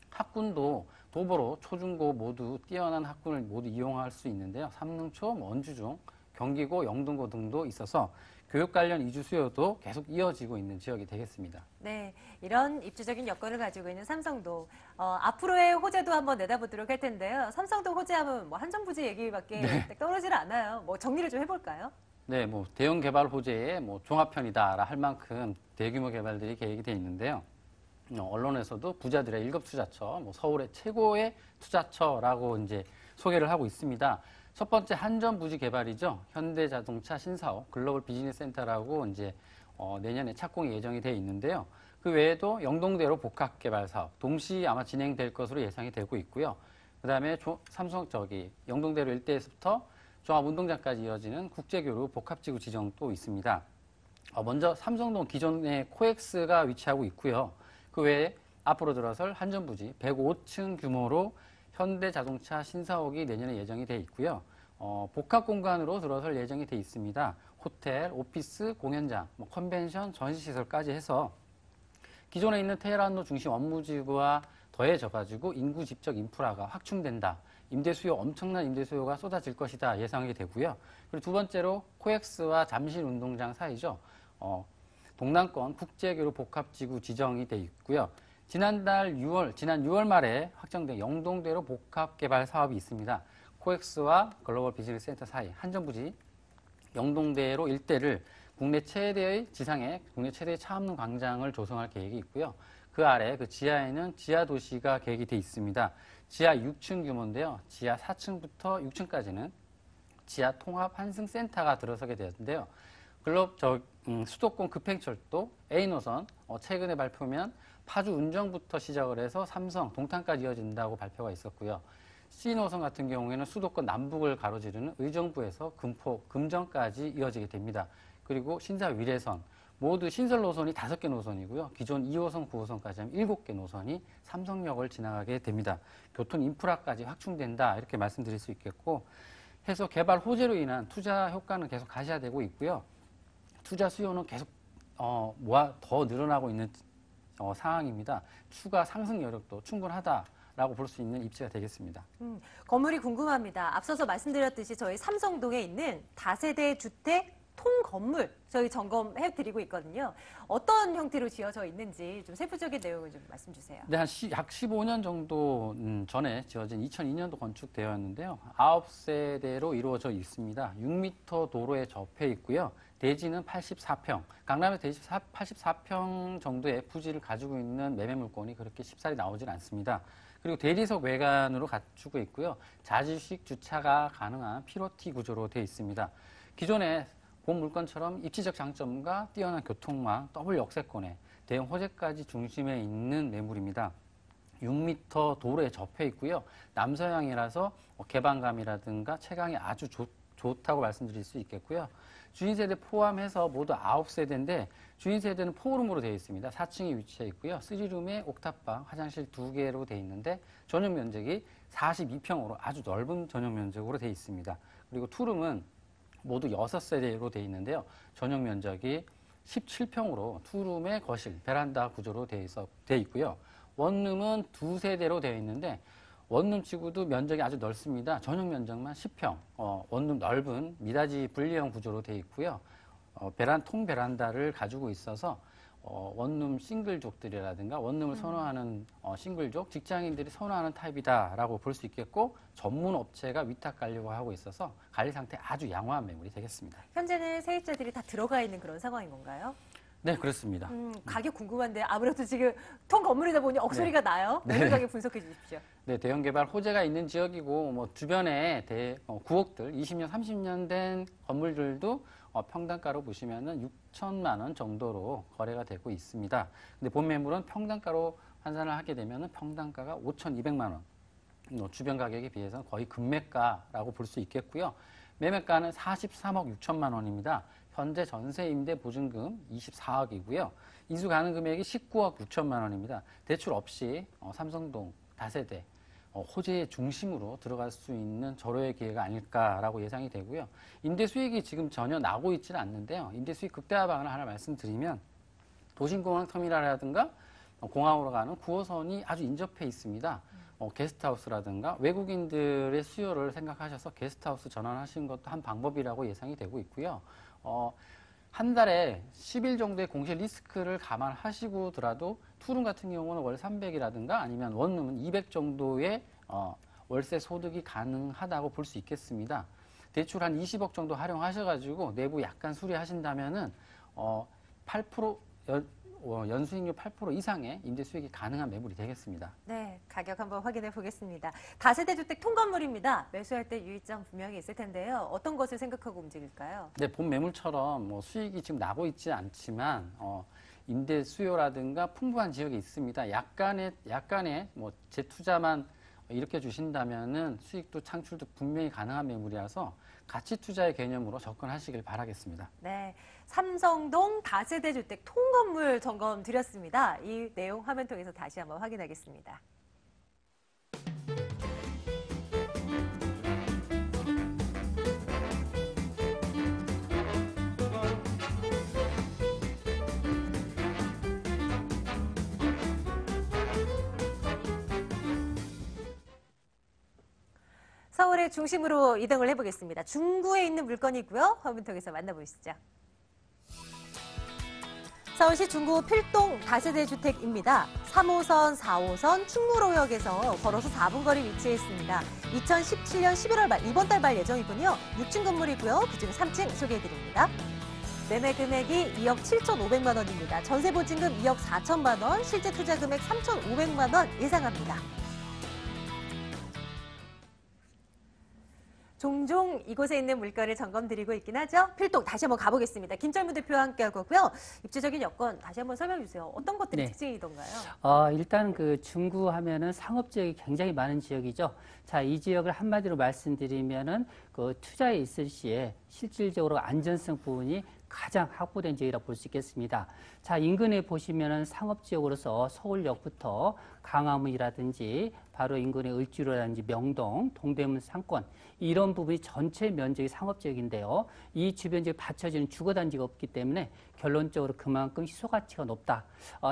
학군도 도보로 초중고 모두 뛰어난 학군을 모두 이용할 수 있는데요. 삼릉초, 원주중, 경기고, 영등고 등도 있어서 교육 관련 이주 수요도 계속 이어지고 있는 지역이 되겠습니다. 네, 이런 입주적인 여건을 가지고 있는 삼성동. 앞으로의 호재도 한번 내다보도록 할 텐데요. 삼성동 호재하면 뭐 한전부지 얘기밖에 떠오르질 않아요. 뭐 정리를 좀 해볼까요? 네, 뭐 대형 개발 호재의 뭐 종합편이다 할 만큼 대규모 개발들이 계획이 되어 있는데요. 언론에서도 부자들의 1급 투자처, 뭐 서울의 최고의 투자처라고 이제 소개를 하고 있습니다. 첫 번째 한전부지 개발이죠. 현대자동차 신사업 글로벌 비즈니스 센터라고 이제 내년에 착공이 예정이 되어 있는데요. 그 외에도 영동대로 복합 개발 사업 동시 아마 진행될 것으로 예상이 되고 있고요. 그다음에 영동대로 일대에서부터 종합운동장까지 이어지는 국제교류 복합지구 지정도 있습니다. 먼저 삼성동 기존의 코엑스가 위치하고 있고요. 그 외에 앞으로 들어설 한전부지 105층 규모로 현대자동차 신사옥이 내년에 예정이 되어 있고요. 복합 공간으로 들어설 예정이 되어 있습니다. 호텔, 오피스, 공연장, 컨벤션, 전시시설까지 해서 기존에 있는 테헤란로 중심 업무지구와 더해져가지고 인구 집적 인프라가 확충된다. 엄청난 임대 수요가 쏟아질 것이다 예상이 되고요. 그리고 두 번째로 코엑스와 잠실운동장 사이죠. 동남권 국제교류 복합지구 지정이 돼 있고요. 지난 6월 말에 확정된 영동대로 복합개발 사업이 있습니다. 코엑스와 글로벌 비즈니스 센터 사이 한전부지 영동대로 일대를 국내 최대의 차없는 광장을 조성할 계획이 있고요. 그 아래 그 지하에는 지하 도시가 계획이 돼 있습니다. 지하 6층 규모인데요. 지하 4층부터 6층까지는 지하 통합 환승센터가 들어서게 되었는데요. 수도권 급행철도 A노선 최근에 발표면 파주 운정부터 시작을 해서 삼성, 동탄까지 이어진다고 발표가 있었고요. C노선 같은 경우에는 수도권 남북을 가로지르는 의정부에서 금포, 금정까지 이어지게 됩니다. 그리고 신사 위례선, 모두 신설 노선이 5개 노선이고요. 기존 2호선, 9호선까지 하면 7개 노선이 삼성역을 지나가게 됩니다. 교통 인프라까지 확충된다 이렇게 말씀드릴 수 있겠고 해서 개발 호재로 인한 투자 효과는 계속 가시화되고 있고요. 투자 수요는 계속 더 늘어나고 있는 상황입니다. 추가 상승 여력도 충분하다라고 볼 수 있는 입지가 되겠습니다. 건물이 궁금합니다. 앞서서 말씀드렸듯이 저희 삼성동에 있는 다세대 주택 통건물 저희 점검해 드리고 있거든요. 어떤 형태로 지어져 있는지 좀 세부적인 내용을 좀 말씀 주세요. 네, 약 15년 정도 전에 지어진 2002년도 건축되었는데요. 9세대로 이루어져 있습니다. 6m 도로에 접해 있고요. 대지는 84평, 강남에 대지 84평 정도의 부지를 가지고 있는 매매 물건이 그렇게 쉽사리 나오질 않습니다. 그리고 대리석 외관으로 갖추고 있고요. 자주식 주차가 가능한 피로티 구조로 되어 있습니다. 기존에 본 물건처럼 입지적 장점과 뛰어난 교통망, 더블 역세권에 대형 호재까지 중심에 있는 매물입니다. 6m 도로에 접해 있고요. 남서향이라서 개방감이라든가 채광이 아주 좋다고 말씀드릴 수 있겠고요. 주인세대 포함해서 모두 9세대인데 주인세대는 4룸으로 되어 있습니다. 4층에 위치해 있고요. 3룸에 옥탑방, 화장실 2개로 되어 있는데 전용 면적이 42평으로 아주 넓은 전용 면적으로 되어 있습니다. 그리고 2룸은 모두 6세대로 되어 있는데요. 전용 면적이 17평으로 2룸에 거실, 베란다 구조로 되어 있고요. 원룸은 2세대로 되어 있는데 원룸 치고도 면적이 아주 넓습니다. 전용 면적만 10평, 원룸 넓은 미닫이 분리형 구조로 되어 있고요. 통 베란다를 가지고 있어서 원룸 싱글족들이라든가 원룸을 선호하는 싱글족, 직장인들이 선호하는 타입이다라고 볼 수 있겠고 전문 업체가 위탁 관리를 하고 있어서 관리 상태 아주 양호한 매물이 되겠습니다. 현재는 세입자들이 다 들어가 있는 그런 상황인 건가요? 네, 그렇습니다. 가격 궁금한데 아무래도 지금 통 건물이다 보니 억소리가 나요. 매물 가격 분석해 주십시오. 네, 대형 개발 호재가 있는 지역이고 뭐 주변에 구옥들 20년, 30년 된 건물들도 평당가로 보시면은 6천만 원 정도로 거래가 되고 있습니다. 근데 본 매물은 평당가로 환산을 하게 되면은 평당가가 5,200만 원. 주변 가격에 비해서 거의 금매가라고 볼 수 있겠고요. 매매가는 43억 6천만 원입니다. 현재 전세 임대 보증금 24억이고요. 이수 가능 금액이 19억 6천만 원입니다. 대출 없이 삼성동 다세대 호재의 중심으로 들어갈 수 있는 절호의 기회가 아닐까라고 예상이 되고요. 임대 수익이 지금 전혀 나고 있지는 않는데요. 임대 수익 극대화 방안을 하나 말씀드리면 도심공항 터미널이라든가 공항으로 가는 9호선이 아주 인접해 있습니다. 게스트하우스라든가 외국인들의 수요를 생각하셔서 게스트하우스 전환하시는 것도 한 방법이라고 예상이 되고 있고요. 한 달에 10일 정도의 공실 리스크를 감안하시고더라도 투룸 같은 경우는 월 300이라든가 아니면 원룸은 200 정도의 월세 소득이 가능하다고 볼 수 있겠습니다. 대출 한 20억 정도 활용하셔가지고 내부 약간 수리하신다면은 8% 연수익률 8% 이상의 임대 수익이 가능한 매물이 되겠습니다. 네, 가격 한번 확인해 보겠습니다. 다세대 주택 통건물입니다. 매수할 때 유의점 분명히 있을 텐데요. 어떤 것을 생각하고 움직일까요? 네, 본 매물처럼 뭐 수익이 지금 나고 있지 않지만 임대 수요라든가 풍부한 지역이 있습니다. 약간의 뭐 재투자만 이렇게 주신다면은 수익도 창출도 분명히 가능한 매물이라서 가치 투자의 개념으로 접근하시길 바라겠습니다. 네, 삼성동 다세대 주택 통건물 점검 드렸습니다. 이 내용 화면 통해서 다시 한번 확인하겠습니다. 서울의 중심으로 이동을 해보겠습니다. 중구에 있는 물건이고요. 화면 통해서 만나보시죠. 서울시 중구 필동 다세대 주택입니다. 3호선, 4호선 충무로역에서 걸어서 4분 거리 위치해 있습니다. 2017년 11월 말, 이번 달 말 예정이군요. 6층 건물이고요. 그중 3층 소개해드립니다. 매매 금액이 2억 7,500만 원입니다. 전세 보증금 2억 4천만 원, 실제 투자 금액 3,500만 원 예상합니다. 종종 이곳에 있는 물건을 점검드리고 있긴 하죠. 필동 다시 한번 가보겠습니다. 김철문 대표와 함께 하고요. 입지적인 여건 다시 한번 설명해 주세요. 어떤 것들이 특징이던가요? 일단 그 중구 하면은 상업 지역이 굉장히 많은 지역이죠. 자, 이 지역을 한마디로 말씀드리면은 그 투자에 있을 시에 실질적으로 안전성 부분이 가장 확보된 지역이라고 볼 수 있겠습니다. 자, 인근에 보시면은 상업지역으로서 서울역부터 강화문이라든지 바로 인근의 을지로라든지 명동, 동대문 상권 이런 부분이 전체 면적이 상업지역인데요. 이 주변 지역에 받쳐지는 주거단지가 없기 때문에 결론적으로 그만큼 희소가치가 높다.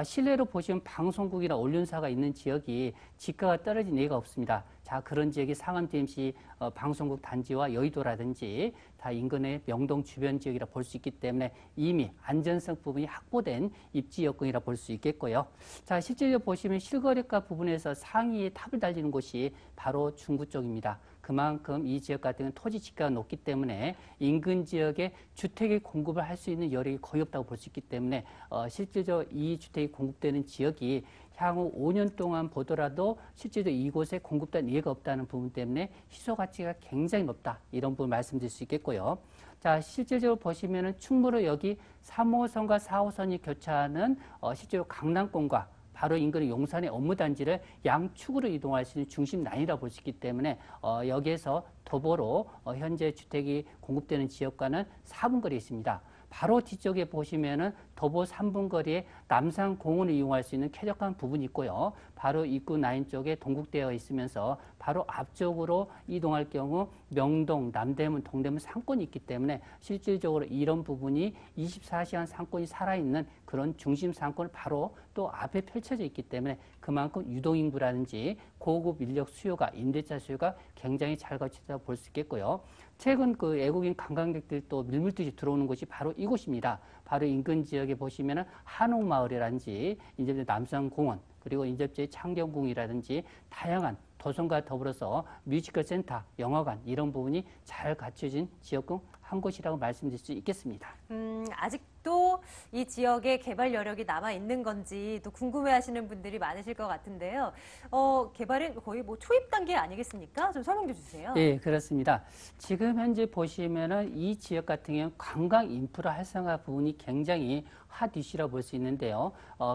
실내로 보시면 방송국이나 언론사가 있는 지역이 지가가 떨어진 예가 없습니다. 자, 그런 지역이 상암 DMC 방송국 단지와 여의도라든지 다 인근의 명동 주변 지역이라 볼 수 있기 때문에 이미 안전성 부분이 확보된 입지 여건이라 볼 수 있겠고요. 자, 실제로 보시면 실거래가 부분에서 상위에 탑을 달리는 곳이 바로 중구 쪽입니다. 그만큼 이 지역 같은 경우는 토지 지가가 높기 때문에 인근 지역에 주택의 공급을 할 수 있는 여력이 거의 없다고 볼 수 있기 때문에 실질적으로 이 주택이 공급되는 지역이 향후 5년 동안 보더라도 실제로 이곳에 공급된 이해가 없다는 부분 때문에 희소 가치가 굉장히 높다. 이런 부분 말씀드릴 수 있겠고요. 자, 실질적으로 보시면은 충무로 여기 3호선과 4호선이 교차하는 실제로 강남권과 바로 인근의 용산의 업무단지를 양축으로 이동할 수 있는 중심 라인이라고 볼 수 있기 때문에 여기에서 도보로 현재 주택이 공급되는 지역과는 4분 거리에 있습니다. 바로 뒤쪽에 보시면은 도보 3분 거리에 남산공원을 이용할 수 있는 쾌적한 부분이 있고요. 바로 입구 라인 쪽에 동국되어 있으면서 바로 앞쪽으로 이동할 경우 명동, 남대문, 동대문 상권이 있기 때문에 실질적으로 이런 부분이 24시간 상권이 살아있는 그런 중심 상권을 바로 또 앞에 펼쳐져 있기 때문에 그만큼 유동인구라든지 고급 인력 수요가, 임대차 수요가 굉장히 잘 갖춰졌다고 볼 수 있겠고요. 최근 그 외국인 관광객들 또 밀물듯이 들어오는 곳이 바로 이곳입니다. 바로 인근 지역에 보시면은 한옥마을이라든지 인접지 남산공원 그리고 인접지 창경궁이라든지 다양한 도성과 더불어서 뮤지컬 센터, 영화관 이런 부분이 잘 갖춰진 지역군 한 곳이라고 말씀드릴 수 있겠습니다. 아직도 이 지역에 개발 여력이 남아 있는 건지 또 궁금해하시는 분들이 많으실 것 같은데요. 개발은 거의 뭐 초입 단계 아니겠습니까? 좀 설명 좀 주세요. 네, 그렇습니다. 지금 현재 보시면은 이 지역 같은 경우는 관광 인프라 활성화 부분이 굉장히 핫 이슈라고 볼 수 있는데요.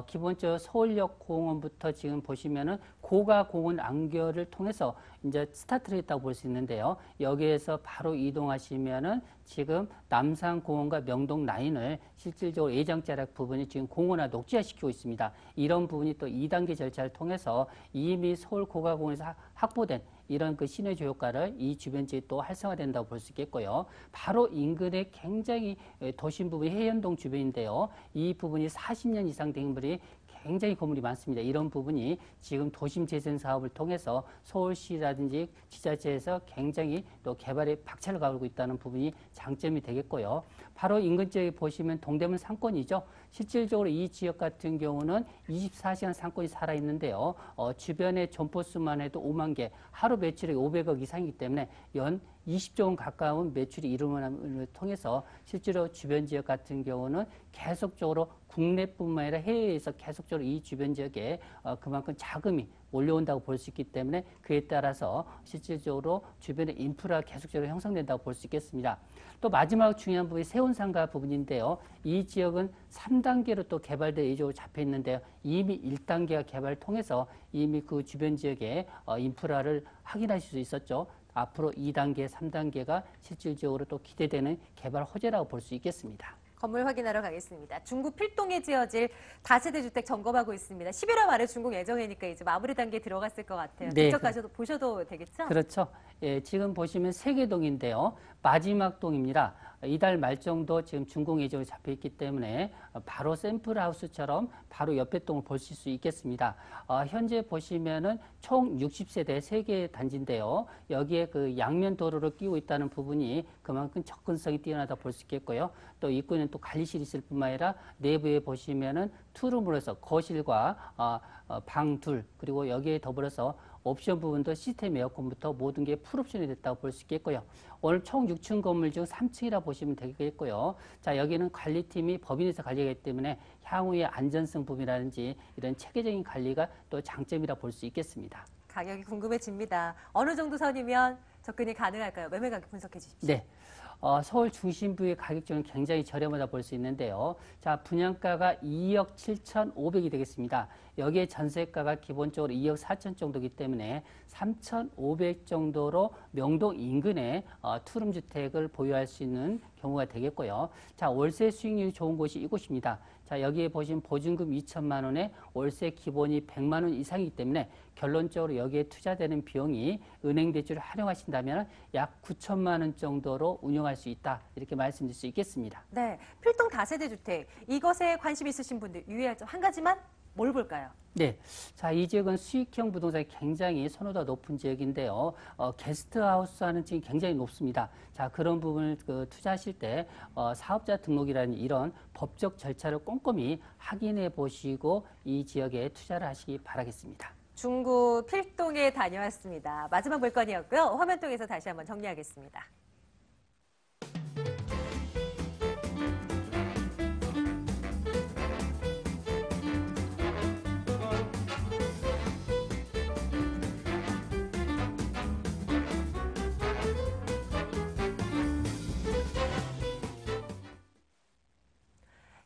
기본적으로 서울역 공원부터 지금 보시면은 고가 공원 안결을 통해서 이제 스타트를 했다고 볼 수 있는데요. 여기에서 바로 이동하시면은 지금 남산공원과 명동 라인을 실질적으로 예정자락 부분이 지금 공원화 녹지화시키고 있습니다. 이런 부분이 또 2단계 절차를 통해서 이미 서울 고가공원에서 확보된 이런 그 시너지 효과를 이 주변 지역에 또 활성화된다고 볼 수 있겠고요. 바로 인근에 굉장히 도심 부분이 해연동 주변인데요. 이 부분이 40년 이상 된 분이 굉장히 건물이 많습니다. 이런 부분이 지금 도심 재생 사업을 통해서 서울시라든지 지자체에서 굉장히 또 개발에 박차를 가하고 있다는 부분이 장점이 되겠고요. 바로 인근 지역에 보시면 동대문 상권이죠. 실질적으로 이 지역 같은 경우는 24시간 상권이 살아있는데요. 주변의 점포수만 해도 5만 개, 하루 매출이 500억 이상이기 때문에 연 20조 원 가까운 매출이 이루어짐을 통해서 실제로 주변 지역 같은 경우는 계속적으로 국내뿐만 아니라 해외에서 계속적으로 이 주변 지역에 그만큼 자금이 몰려온다고 볼 수 있기 때문에 그에 따라서 실질적으로 주변의 인프라가 계속적으로 형성된다고 볼 수 있겠습니다. 또 마지막 중요한 부분이 세운상가 부분인데요. 이 지역은 3단계로 또 개발될 예정으로 잡혀 있는데요. 이미 1단계가 개발을 통해서 이미 그 주변 지역의 인프라를 확인하실 수 있었죠. 앞으로 2단계, 3단계가 실질적으로 또 기대되는 개발 호재라고 볼 수 있겠습니다. 건물 확인하러 가겠습니다. 중구 필동에 지어질 다세대 주택 점검하고 있습니다. 11월 말에 준공 예정이니까 이제 마무리 단계에 들어갔을 것 같아요. 네, 직접 가셔도 보셔도 되겠죠? 그렇죠. 예, 지금 보시면 3개 동인데요. 마지막 동입니다. 이달 말 정도 지금 준공 예정으로 잡혀 있기 때문에 바로 샘플 하우스처럼 바로 옆에 동을 보실 수 있겠습니다. 현재 보시면은 총 60세대 3개 단지인데요. 여기에 그 양면 도로를 끼고 있다는 부분이 그만큼 접근성이 뛰어나다 볼 수 있겠고요. 또 입구에는 또 관리실이 있을 뿐만 아니라 내부에 보시면은 투룸으로 해서 거실과 방 둘 그리고 여기에 더불어서 옵션 부분도 시스템 에어컨부터 모든 게 풀옵션이 됐다고 볼 수 있겠고요. 오늘 총 6층 건물 중 3층이라 보시면 되겠고요. 자, 여기는 관리팀이 법인에서 관리하기 때문에 향후의 안전성 부분이라든지 이런 체계적인 관리가 또 장점이라 볼 수 있겠습니다. 가격이 궁금해집니다. 어느 정도 선이면 접근이 가능할까요? 매매 가격 분석해 주십시오. 네. 서울 중심부의 가격적은 굉장히 저렴하다 볼 수 있는데요. 자, 분양가가 2억 7,500이 되겠습니다. 여기에 전세가가 기본적으로 2억 4천 정도이기 때문에 3,500 정도로 명동 인근에 투룸 주택을 보유할 수 있는 경우가 되겠고요. 자, 월세 수익률이 좋은 곳이 이곳입니다. 자, 여기에 보시면 보증금 2천만 원에 월세 기본이 100만 원 이상이기 때문에 결론적으로 여기에 투자되는 비용이 은행 대출을 활용하신다면 약 9천만 원 정도로 운영할 수 있다. 이렇게 말씀드릴 수 있겠습니다. 네, 필동 다세대 주택 이것에 관심 있으신 분들 유의할 점 한 가지만 뭘 볼까요? 네. 자, 이 지역은 수익형 부동산이 굉장히 선호도가 높은 지역인데요. 게스트하우스 하는 지역이 굉장히 높습니다. 자, 그런 부분을 투자하실 때, 사업자 등록이라는 이런 법적 절차를 꼼꼼히 확인해 보시고 이 지역에 투자를 하시기 바라겠습니다. 중구 필동에 다녀왔습니다. 마지막 물건이었고요. 화면통에서 다시 한번 정리하겠습니다.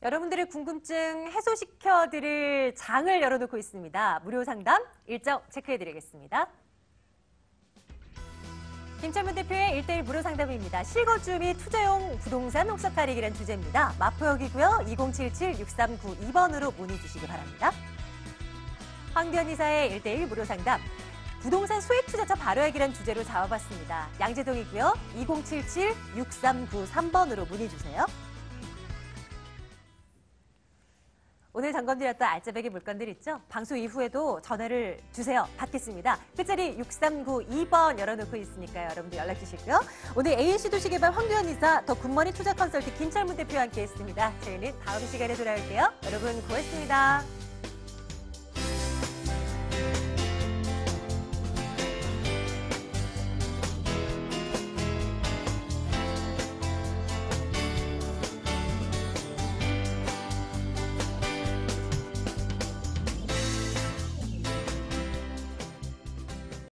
여러분들의 궁금증 해소시켜드릴 장을 열어놓고 있습니다. 무료 상담 일정 체크해드리겠습니다. 김철문 대표의 1:1 무료 상담입니다. 실거주 및 투자용 부동산 옥석 가리기란 주제입니다. 마포역이고요. 2077-6392번으로 문의 주시기 바랍니다. 황대현 이사의 1:1 무료 상담. 부동산 소액 투자자 발효액이란 주제로 잡아봤습니다. 양재동이고요. 2077-6393번으로 문의 주세요. 오늘 점검드렸던 알짜배기 물건들 있죠? 방송 이후에도 전화를 주세요. 받겠습니다. 끝자리 6392번 열어놓고 있으니까요. 여러분들 연락 주시고요. 오늘 ANC 도시개발 황교안 이사, 더 굿머니 투자 컨설팅 김철문 대표와 함께했습니다. 저희는 다음 시간에 돌아올게요. 여러분 고맙습니다.